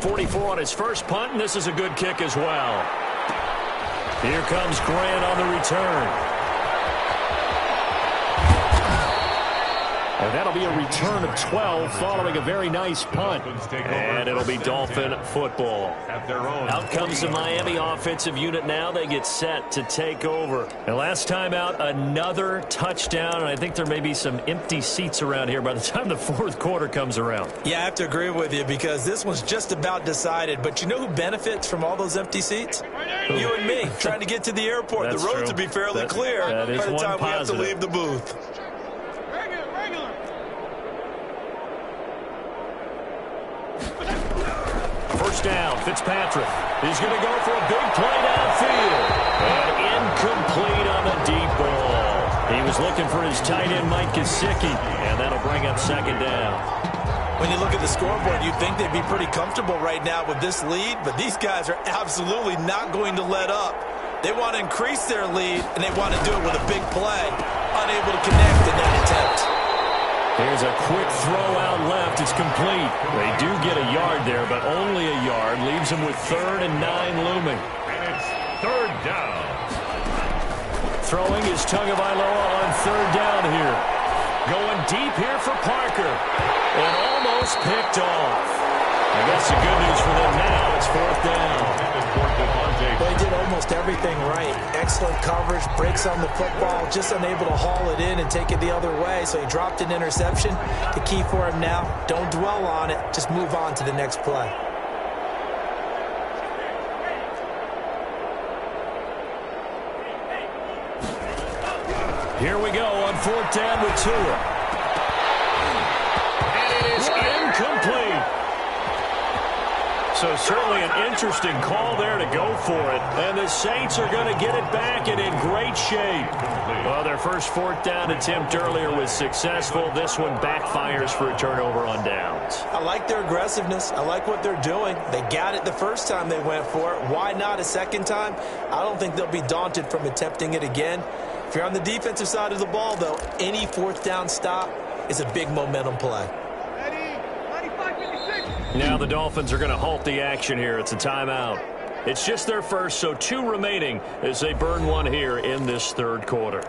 .44 on his first punt, and this is a good kick as well. Here comes Grant on the return. And that'll be a return of 12 following a very nice punt. And it'll be Dolphin football. Out comes the Miami offensive unit now. They get set to take over. And last time out, another touchdown. And I think there may be some empty seats around here by the time the 4th quarter comes around. Yeah, I have to agree with you because this one's just about decided. But you know who benefits from all those empty seats? You and me, trying to get to the airport. That's the roads true. will be fairly clear by by the time we have to leave the booth. First down, Fitzpatrick. He's going to go for a big play downfield. And incomplete on the deep ball. He was looking for his tight end, Mike Gesicki, and that'll bring up 2nd down. When you look at the scoreboard, you'd think they'd be pretty comfortable right now with this lead, but these guys are absolutely not going to let up. They want to increase their lead, and they want to do it with a big play. Unable to connect in that attempt. Here's a quick throw out left. It's complete. They do get a yard there, but only a yard. Leaves them with 3rd and 9 looming. And it's 3rd down. Throwing is Tagovailoa on 3rd down here. Going deep here for Parker. And almost picked off. I guess the good news for them now is 4th down. Well, he did almost everything right. Excellent coverage, breaks on the football, just unable to haul it in and take it the other way. So he dropped an interception. The key for him now, don't dwell on it. Just move on to the next play. Here we go on 4th down with Tua. And it is incomplete. So certainly an interesting call there to go for it. And the Saints are going to get it back and in great shape. Well, their first 4th down attempt earlier was successful. This one backfires for a turnover on downs. I like their aggressiveness. I like what they're doing. They got it the first time they went for it. Why not a second time? I don't think they'll be daunted from attempting it again. If you're on the defensive side of the ball, though, any 4th down stop is a big momentum play. Now the Dolphins are going to halt the action here. It's a timeout. It's just their first, so 2 remaining as they burn one here in this 3rd quarter.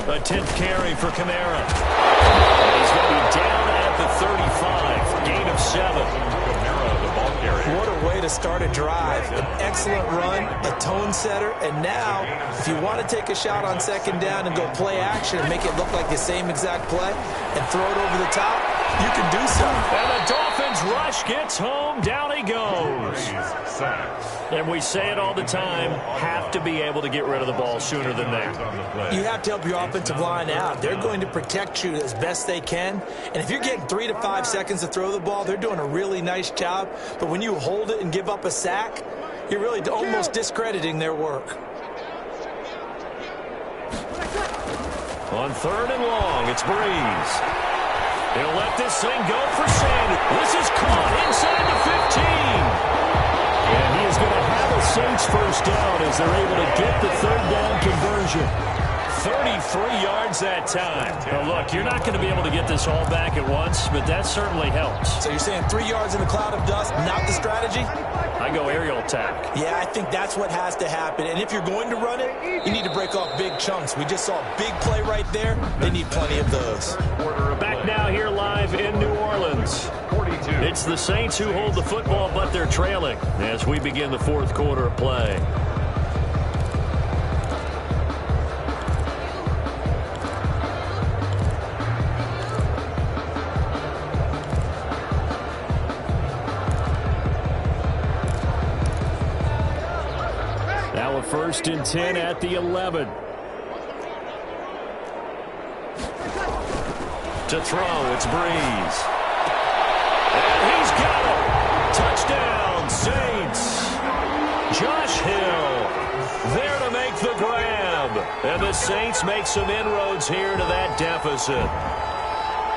A 10th carry for Kamara. And he's going to be down at the 35. Gain of 7. Kamara, the ball carrier. What a way to start a drive. An excellent run, a tone setter, and now, if you want to take a shot on 2nd down and go play action and make it look like the same exact play and throw it over the top, you can do so. And the Dolphins rush gets home. Down he goes. And we say it all the time, have to be able to get rid of the ball sooner than that. You have to help your offensive line out. They're going to protect you as best they can. And if you're getting 3 to 5 seconds to throw the ball, they're doing a really nice job. But when you hold it and give up a sack, you're really almost discrediting their work. On 3rd and long, it's Breeze. He'll let this thing go for Sanders. This is caught inside the 15. And he is going to have a Saints first down as they're able to get the 3rd down conversion. 33 yards that time. Well, look, you're not going to be able to get this all back at once, but that certainly helps. So you're saying 3 yards in a cloud of dust, not the strategy? I go aerial attack. Yeah, I think that's what has to happen. And if you're going to run it, you need to break off big chunks. We just saw a big play right there. They need plenty of those. Back now here live in New Orleans. It's the Saints who hold the football, but they're trailing as we begin the fourth quarter of play. Now a 1st and 10 at the 11. To throw, it's Breeze. And he's got it. Touchdown, Saints. Josh Hill there to make the grab. And the Saints make some inroads here to that deficit.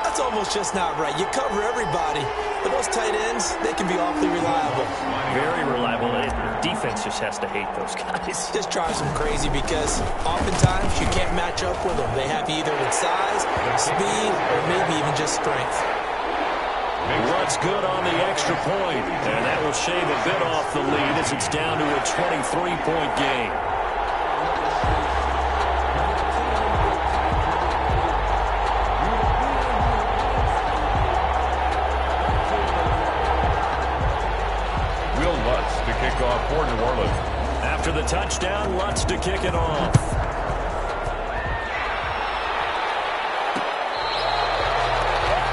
That's almost just not right. You cover everybody, but those tight ends, they can be awfully reliable. Very reliable. The defense just has to hate those guys. Just drives them crazy because oftentimes you can't match up with them. They have you either with size, speed, or maybe even just strength. What's good on the extra point, and that will shave a bit off the lead as it's down to a 23-point game. Off for New Orleans. After the touchdown, Lutz to kick it off.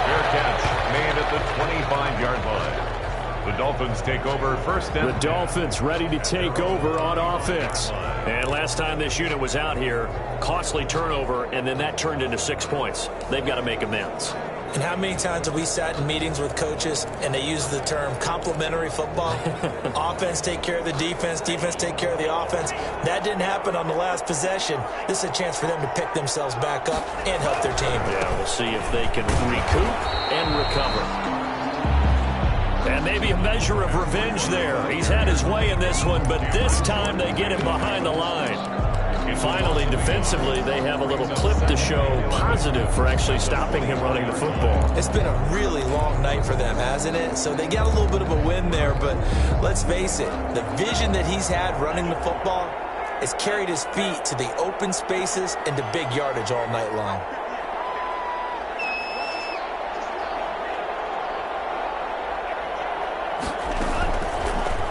Fair catch made at the 25-yard line. The Dolphins take over 1st and 10. The Dolphins ready to take over on offense. And last time this unit was out here, costly turnover, and then that turned into 6 points. They've got to make amends. And how many times have we sat in meetings with coaches and they use the term complementary football? Offense take care of the defense, defense take care of the offense. That didn't happen on the last possession. This is a chance for them to pick themselves back up and help their team. Yeah, we'll see if they can recoup and recover. And maybe a measure of revenge there. He's had his way in this one, but this time they get him behind the line. Finally, defensively, they have a little clip to show positive for actually stopping him running the football. It's been a really long night for them, hasn't it? So they got a little bit of a win there, but let's face it, the vision that he's had running the football has carried his feet to the open spaces and to big yardage all night long.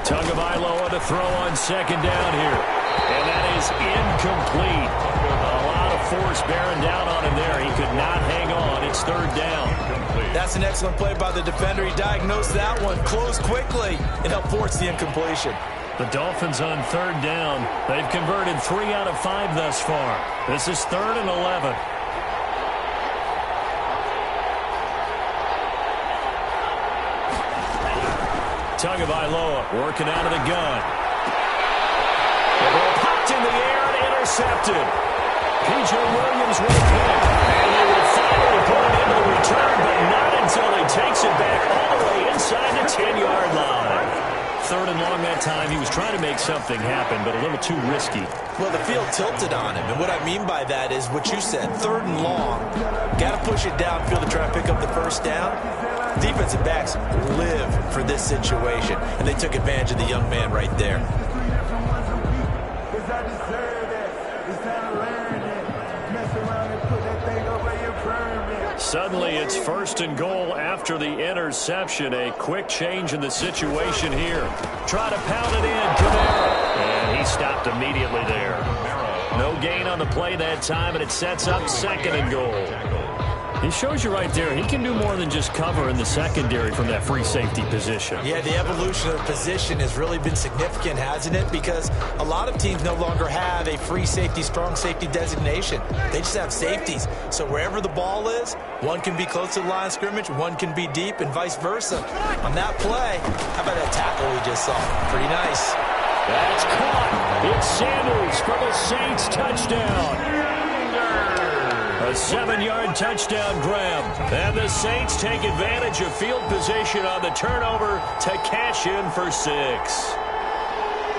Tagovailoa to throw on 2nd down here. And that is incomplete. A lot of force bearing down on him there. He could not hang on. It's 3rd down. That's an excellent play by the defender. He diagnosed that one, closed quickly, and helped force the incompletion. The Dolphins on 3rd down. They've converted 3 out of 5 thus far. This is 3rd and 11. Tagovailoa working out of the gun. The ball popped in the air and intercepted. P.J. Williams with a pick. And they will finally put it into the return, but not until he takes it back all the way inside the 10-yard line. 3rd and long that time. He was trying to make something happen, but a little too risky. Well, the field tilted on him, and what I mean by that is what you said, 3rd and long. Got to push it downfield to try and pick up the 1st down. Defensive backs live for this situation, and they took advantage of the young man right there. Suddenly, it's 1st and goal after the interception. A quick change in the situation here. Try to pound it in, Kamara. And he stopped immediately there. No gain on the play that time, and it sets up 2nd and goal. He shows you right there, he can do more than just cover in the secondary from that free safety position. Yeah, the evolution of the position has really been significant, hasn't it? Because a lot of teams no longer have a free safety, strong safety designation. They just have safeties. So wherever the ball is, one can be close to the line of scrimmage, one can be deep, and vice versa. On that play, how about that tackle we just saw? Pretty nice. That's caught. It's Sanders for the Saints touchdown. A 7-yard touchdown grab. And the Saints take advantage of field position on the turnover to cash in for 6.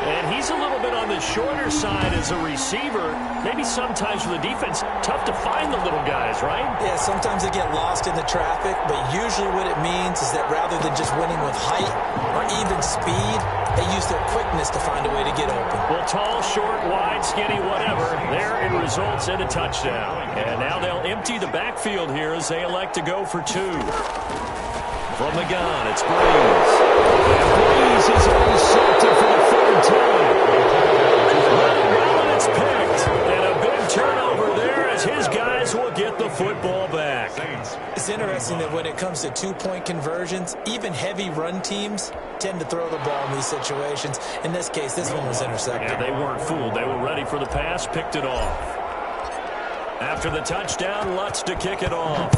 And he's a little bit on the shorter side as a receiver. Maybe sometimes for the defense, tough to find the little guys, right? Yeah, sometimes they get lost in the traffic, but usually what it means is that rather than just winning with height or even speed, they use their quickness to find a way to get open. Well, tall, short, wide, skinny, whatever, there it results in a touchdown. And now they'll empty the backfield here as they elect to go for two. From the gun, it's Breeze. And Breeze is intercepted for the third time. Well, and it's picked. And a big turnover there as his guys will get the football back. It's interesting that when it comes to two-point conversions, even heavy run teams tend to throw the ball in these situations. In this case, this one was intercepted. Yeah, they weren't fooled. They were ready for the pass, picked it off. After the touchdown, Lutz to kick it off.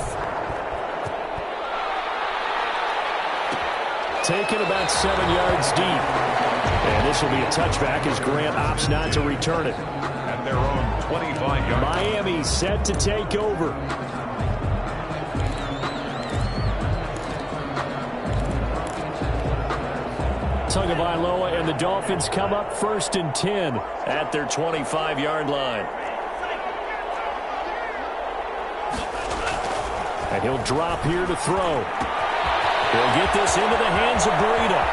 Taken about 7 yards deep. And this will be a touchback as Grant opts not to return it. At their own 25-yard. Miami set to take over. Tagovailoa and the Dolphins come up 1st and 10 at their 25-yard line. And he'll drop here to throw. He'll get this into the hands of Burrito.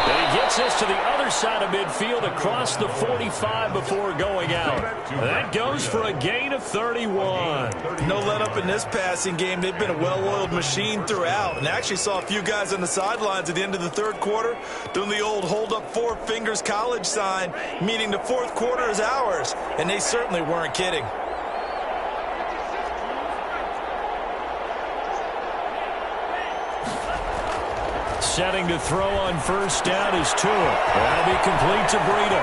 And he gets this to the other side of midfield across the 45 before going out. That goes for a gain of 31. No let up in this passing game. They've been a well-oiled machine throughout. And I actually saw a few guys on the sidelines at the end of the third quarter doing the old hold up 4 fingers college sign, meaning the fourth quarter is ours. And they certainly weren't kidding. Setting to throw on 1st down is Tua. That'll be complete to Breida.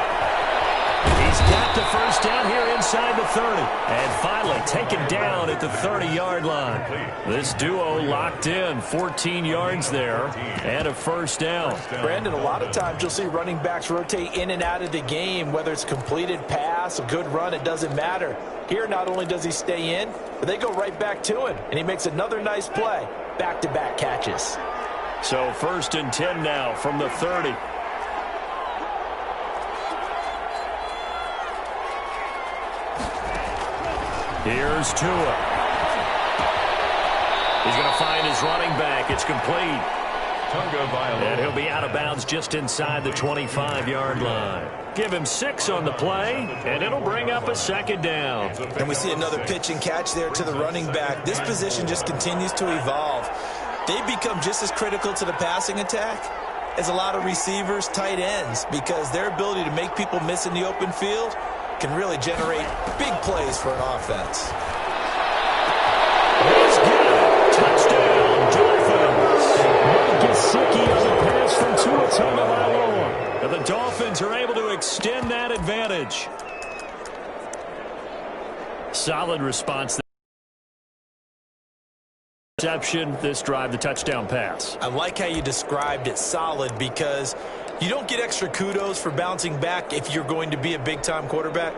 He's got the 1st down here inside the 30. And finally taken down at the 30-yard line. This duo locked in, 14 yards there, and a 1st down. Brandon, a lot of times you'll see running backs rotate in and out of the game, whether it's completed pass, a good run, it doesn't matter. Here, not only does he stay in, but they go right back to him, and he makes another nice play. Back-to-back catches. So 1st and 10 now from the 30. Here's Tua. He's going to find his running back. It's complete. And he'll be out of bounds just inside the 25-yard line. Give him 6 on the play, and it'll bring up a 2nd down. And we see another pitch and catch there to the running back. This position just continues to evolve. They become just as critical to the passing attack as a lot of receivers, tight ends, because their ability to make people miss in the open field can really generate big plays for an offense. He's good. Touchdown, Dolphins. Gesicki on the pass from Tua Tagovailoa. And the Dolphins are able to extend that advantage. Solid response. Reception, this drive, the touchdown pass. I like how you described it, solid, because you don't get extra kudos for bouncing back if you're going to be a big-time quarterback.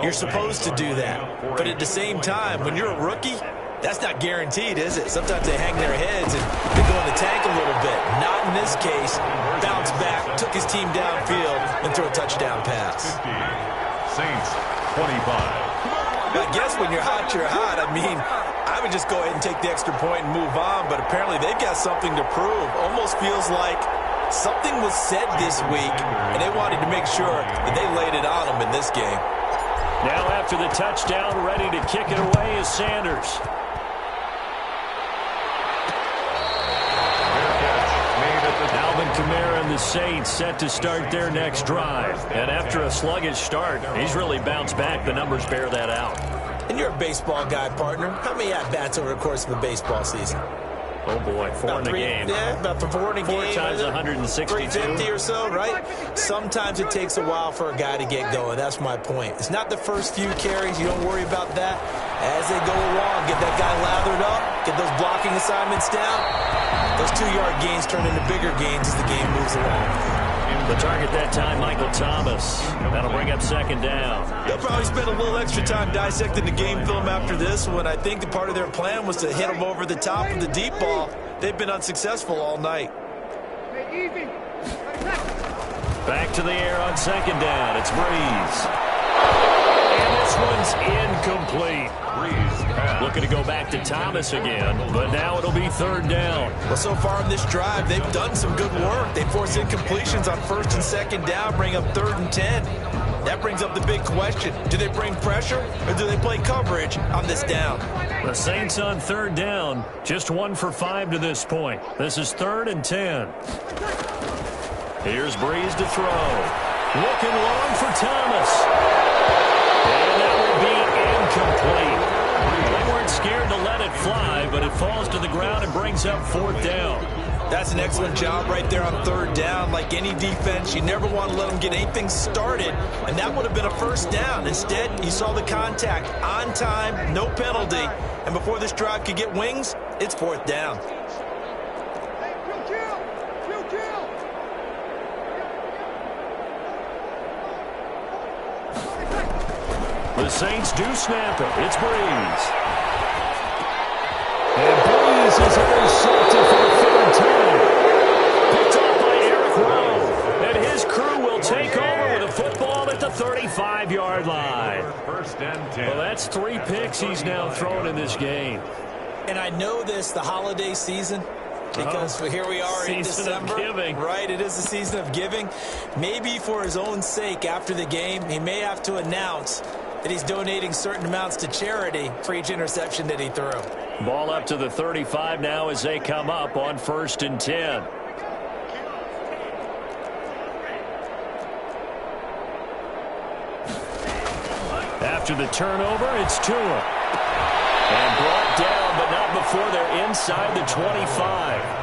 You're supposed to do that. But at the same time, when you're a rookie, that's not guaranteed, is it? Sometimes they hang their heads and they go in the tank a little bit. Not in this case. Bounced back, took his team downfield, and threw a touchdown pass. 50. Saints, 25. I guess when you're hot, you're hot. I mean, I would just go ahead and take the extra point and move on, but apparently they've got something to prove. Almost feels like something was said this week, and they wanted to make sure that they laid it on them in this game. Now after the touchdown, ready to kick it away is Sanders. Alvin Kamara and the Saints set to start their next drive. And after a sluggish start, he's really bounced back. The numbers bear that out. And you're a baseball guy, partner. How many at-bats over the course of a baseball season? Oh, boy, 4 in a game. Yeah, about 4 in a game. 4 times 162. 350 or so, right? Sometimes it takes a while for a guy to get going. That's my point. It's not the first few carries. You don't worry about that. As they go along, get that guy lathered up, get those blocking assignments down. Those 2-yard gains turn into bigger gains as the game moves along. The target that time, Michael Thomas. That'll bring up 2nd down. They'll probably spend a little extra time dissecting the game film after this one. I think the part of their plan was to hit them over the top of the deep ball. They've been unsuccessful all night. Back to the air on second down. It's Breeze. And this one's incomplete. Looking to go back to Thomas again, but now it'll be third down. Well, so far in this drive, they've done some good work. They force incompletions on first and second down, bring up 3rd and 10. That brings up the big question. Do they bring pressure or do they play coverage on this down? The Saints on third down, just 1 for 5 to this point. This is 3rd and 10. Here's Breeze to throw. Looking long for Thomas. And that will be incomplete. They weren't scared to let it fly, but it falls to the ground and brings up 4th down. That's an excellent job right there on 3rd down. Like any defense, you never want to let them get anything started, and that would have been a 1st down. Instead, you saw the contact on time, no penalty, and before this drive could get wings, it's 4th down. The Saints do snap it. It's Breeze. And Breeze is intercepted for the 3rd time. Picked off by Eric Rowe. And his crew will take over with a football at the 35-yard line. Well, that's 3 picks he's now thrown in this game. And I know this, the holiday season, because here we are in December. Giving. Right, it is the season of giving. Maybe for his own sake after the game, he may have to announce that he's donating certain amounts to charity for each interception that he threw. Ball up to the 35 now as they come up on 1st and 10. After the turnover, it's Tua. And brought down, but not before they're inside the 25.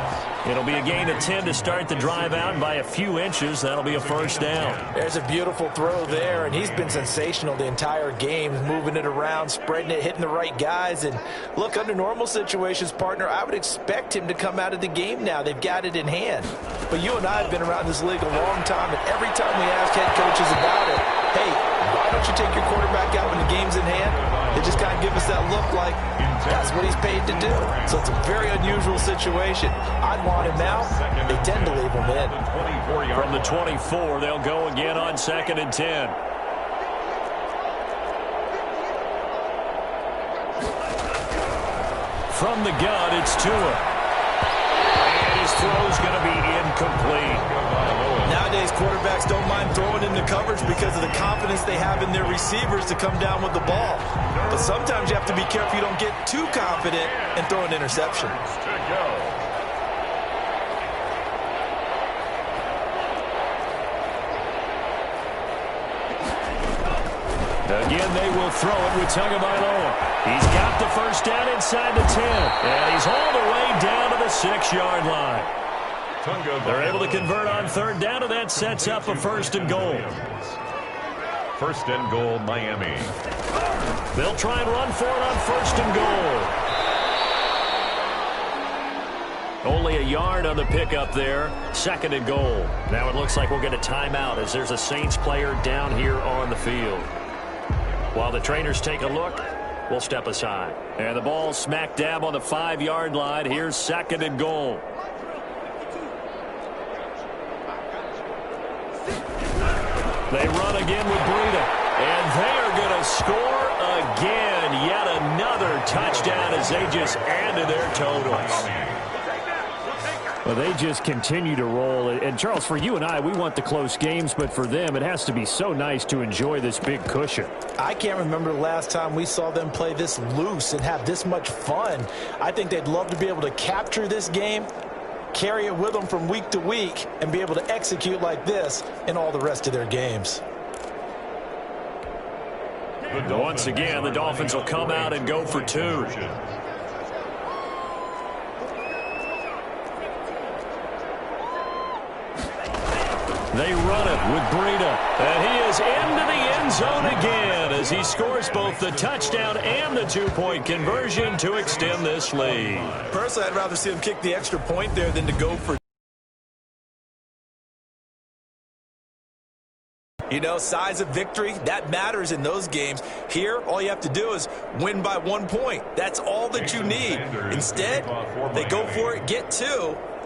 It'll be a gain of 10 to start the drive out, and by a few inches, that'll be a 1st down. There's a beautiful throw there, and he's been sensational the entire game, moving it around, spreading it, hitting the right guys. And look, under normal situations, partner, I would expect him to come out of the game now. They've got it in hand. But you and I have been around this league a long time, and every time we ask head coaches about it, hey, why don't you take your quarterback out when the game's in hand? They just kind of give us that look like that's what he's paid to do. So it's a very unusual situation. I'd want him out. They tend to leave him in. From the 24, they'll go again on 2nd and 10. From the gun, it's Tua. And his throw's going to be incomplete. Nowadays, quarterbacks don't mind throwing into coverage because of the confidence they have in their receivers to come down with the ball. But sometimes you have to be careful you don't get too confident and throw an interception. Again, they will throw it with Tagovailoa. He's got the 1st down inside the 10. And he's all the way down to the 6-yard line. They're able to convert on 3rd down, and that sets up a 1st and goal. 1st and goal, Miami. They'll try and run for it on 1st and goal. Only a yard on the pickup there. 2nd and goal. Now it looks like we'll get a timeout as there's a Saints player down here on the field. While the trainers take a look, we'll step aside. And the ball smack dab on the 5-yard line. Here's 2nd and goal. They run again with Breida. And they are going to score again. Yet another touchdown as they just add to their totals. Well, they just continue to roll. And, Charles, for you and I, we want the close games. But for them, it has to be so nice to enjoy this big cushion. I can't remember the last time we saw them play this loose and have this much fun. I think they'd love to be able to capture this game, carry it with them from week to week, and be able to execute like this in all the rest of their games. Once again, the Dolphins will come out and go for 2. They run it with Breida, and he is into the end zone again as he scores both the touchdown and the 2-point conversion to extend this lead. Personally, I'd rather see him kick the extra point there than to go for. You know, size of victory, that matters in those games. Here, all you have to do is win by 1 point. That's all that you need. Instead, they go for it, get 2.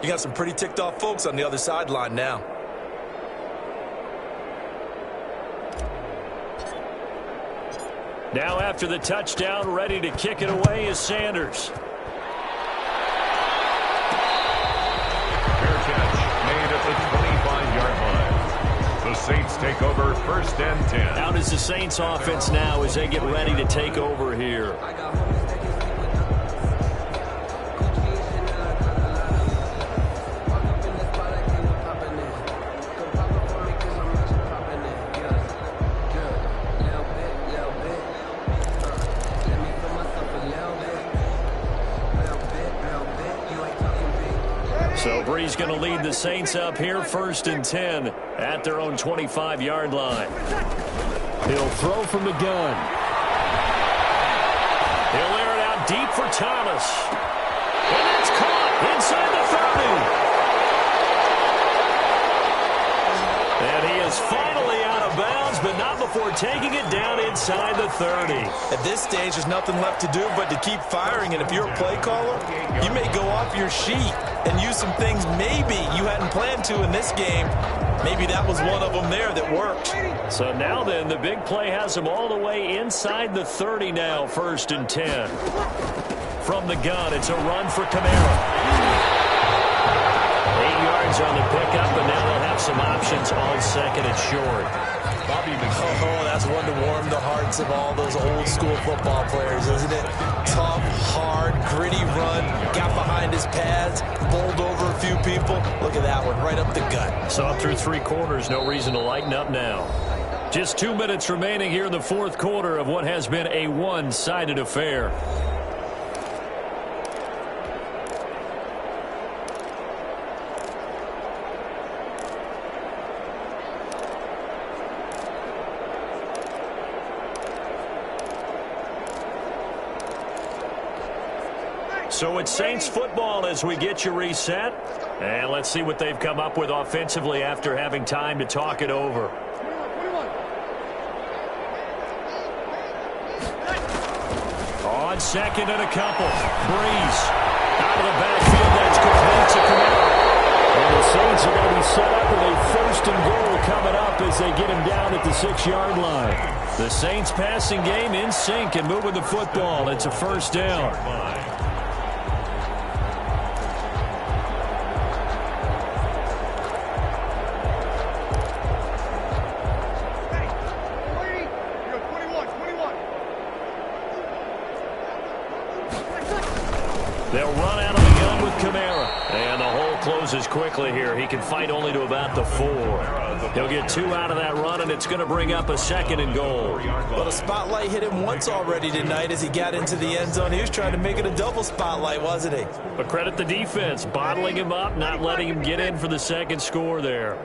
You got some pretty ticked off folks on the other sideline now. Now after the touchdown, ready to kick it away is Sanders. Fair catch made at the 25-yard line. The Saints take over 1st and 10. Out is the Saints offense now as they get ready to take over here. So Bree's going to lead the Saints up here 1st and 10 at their own 25-yard line. He'll throw from the gun. He'll air it out deep for Thomas. And that's caught inside the 30. And he is finally out of bounds, but not before taking it down inside the 30. At this stage, there's nothing left to do but to keep firing. And if you're a play caller, you may go off your sheet and use some things maybe you hadn't planned to in this game. Maybe that was one of them there that worked. So now then, the big play has him all the way inside the 30 now, 1st and 10. From the gun, it's a run for Kamara. 8 yards on the pickup, and now they'll have some options on 2nd and short. Oh, that's one to warm the hearts of all those old school football players, isn't it? Tough, hard, gritty run, got behind his pads, bowled over a few people. Look at that one, right up the gut. Saw through 3 quarters, no reason to lighten up now. Just 2 minutes remaining here in the 4th quarter of what has been a one-sided affair. So it's Saints football as we get you reset. And let's see what they've come up with offensively after having time to talk it over. On 2nd and a couple. Breeze out of the backfield. That's complete to Kamara. And the Saints are going to be set up with a 1st and goal coming up as they get him down at the 6-yard line. The Saints passing game in sync and moving the football. It's a 1st down. They'll run out of the gun with Kamara. And the hole closes quickly here. He can fight only to about the 4. He'll get 2 out of that run, and it's going to bring up a 2nd and goal. Well, the spotlight hit him once already tonight as he got into the end zone. He was trying to make it a double spotlight, wasn't he? But credit the defense, bottling him up, not letting him get in for the 2nd score there.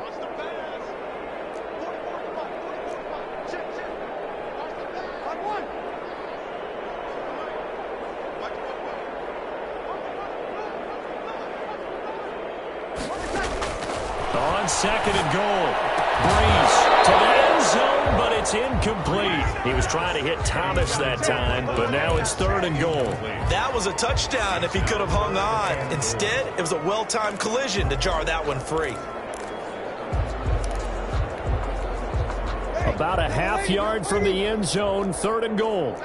On 2nd and goal. Breeze to the end zone, but it's incomplete. He was trying to hit Thomas that time, but now it's 3rd and goal. That was a touchdown if he could have hung on. Instead, it was a well-timed collision to jar that one free. About a half yard from the end zone, 3rd and goal.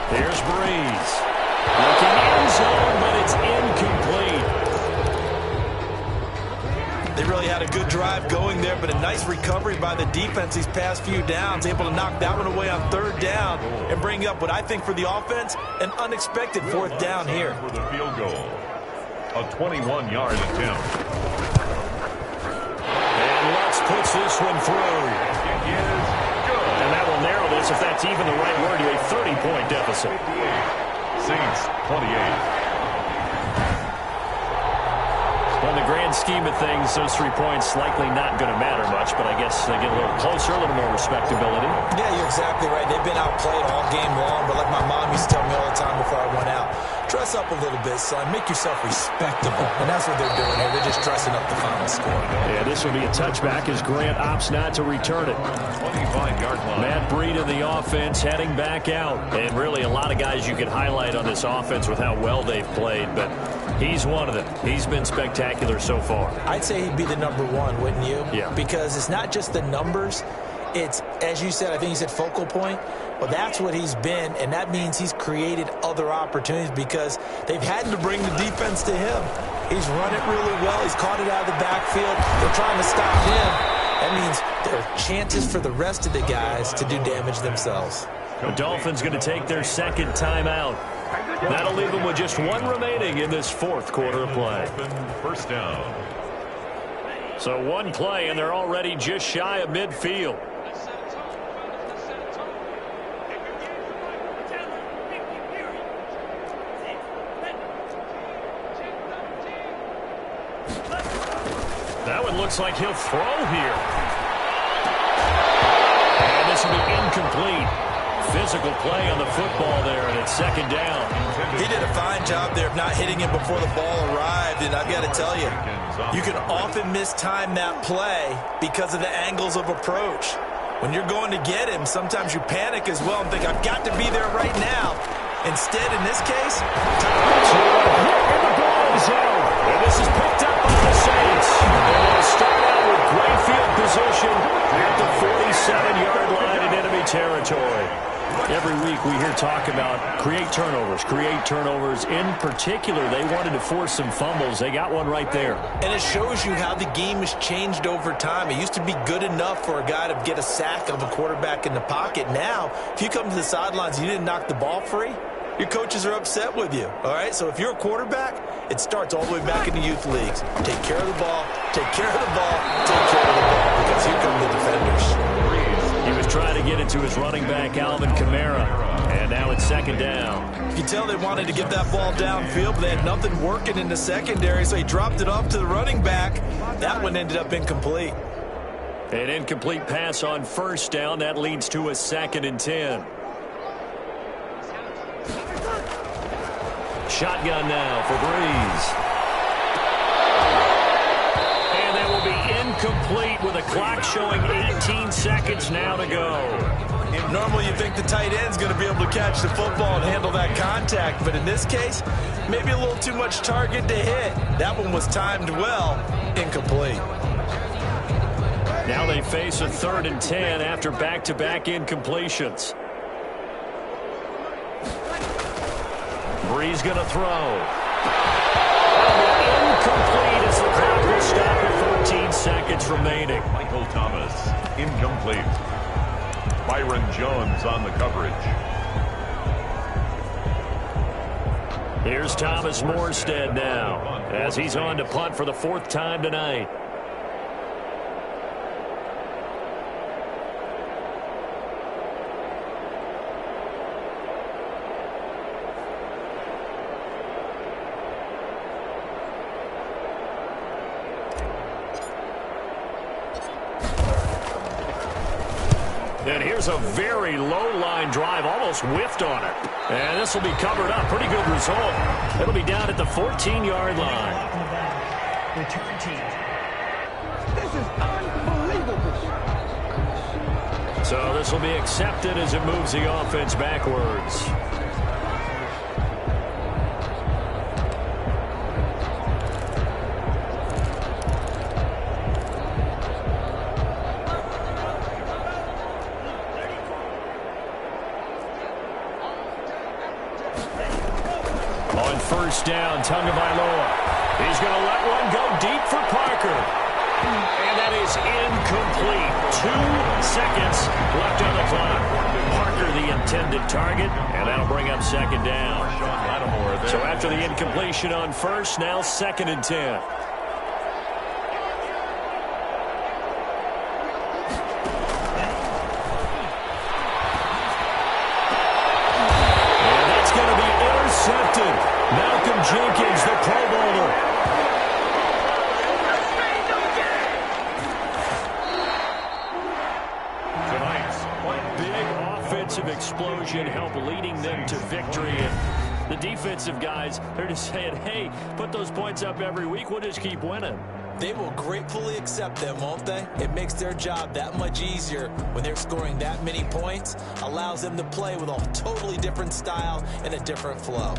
Here's Breeze. Looking end zone, but it's incomplete. They really had a good drive going there, but a nice recovery by the defense these past few downs, able to knock that one away on 3rd down and bring up what I think for the offense, an unexpected 4th down here. For the field goal, a 21-yard attempt. And Lutz puts this one through. And that will narrow this, if that's even the right word, to a 30-point deficit. Saints 28. In the grand scheme of things, those 3 points likely not going to matter much, but I guess they get a little closer, a little more respectability. Yeah, you're exactly right. They've been outplayed all game long, but like my mom used to tell me all the time before I went out, dress up a little bit, son. Make yourself respectable. And that's what they're doing here. They're just dressing up the final score. Yeah, this will be a touchback as Grant opts not to return it. 25-yard line. Matt Breed in the offense heading back out. And really a lot of guys you could highlight on this offense with how well they've played, but He's one of them. He's been spectacular so far. I'd say he'd be the number one, wouldn't you? Yeah. Because it's not just the numbers. It's, as you said, I think you said focal point. Well, that's what he's been, and that means he's created other opportunities because they've had to bring the defense to him. He's run it really well. He's caught it out of the backfield. They're trying to stop him. That means there are chances for the rest of the guys to do damage themselves. The Dolphins going to take their second timeout. That'll leave them with just one remaining in this fourth quarter of play. First down. So one play, and they're already just shy of midfield. That one looks like he'll throw here. And this will be incomplete. Physical play on the football there, and it's second down. He did a fine job there of not hitting him before the ball arrived, and I've got to tell you, you can often mistime that play because of the angles of approach. When you're going to get him, sometimes you panic as well and think, I've got to be there right now. Instead, in this case, and this is picked up by the Saints. And they'll start out with great field position at the 47-yard line in enemy territory. Every week we hear talk about create turnovers. In particular, they wanted to force some fumbles. They got one right there. And it shows you how the game has changed over time. It used to be good enough for a guy to get a sack of a quarterback in the pocket. Now, if you come to the sidelines and you didn't knock the ball free, your coaches are upset with you. All right? So if you're a quarterback, it starts all the way back in the youth leagues. Take care of the ball, take care of the ball, take care of the ball, because here come the defenders. He was trying to get it to his running back, Alvin Kamara, and now it's second down. You can tell they wanted to get that ball downfield, but they had nothing working in the secondary, so he dropped it off to the running back. That one ended up incomplete. An incomplete pass on first down. That leads to a 2nd and 10. Shotgun now for Breeze. And that will be incomplete with a clock showing 18 seconds now to go. Normally you think the tight end's going to be able to catch the football and handle that contact, but in this case, maybe a little too much target to hit. That one was timed well, incomplete. Now they face a 3rd and 10 after back-to-back incompletions. Breeze going to throw. Incomplete as the clock will stop at 14 seconds remaining. Michael Thomas, incomplete. Byron Jones on the coverage. Here's Thomas Morstead now as he's on to punt for the 4th time tonight. And here's a very low-line drive, almost whiffed on it. And this will be covered up. Pretty good result. It'll be down at the 14-yard line. Return team. This is unbelievable. So this will be accepted as it moves the offense backwards. On first down, Tagovailoa. He's going to let one go deep for Parker. And that is incomplete. 2 seconds left on the clock. Parker the intended target, and that'll bring up second down. So after the incompletion on first, now 2nd and 10. Malcolm Jenkins, the Pro Bowler. Tonight's Big offensive explosion helped leading them to victory. And the defensive guys, they're just saying, hey, put those points up every week. We'll just keep winning. They will gratefully accept them, won't they? It makes their job that much easier when they're scoring that many points. Allows them to play with a totally different style and a different flow.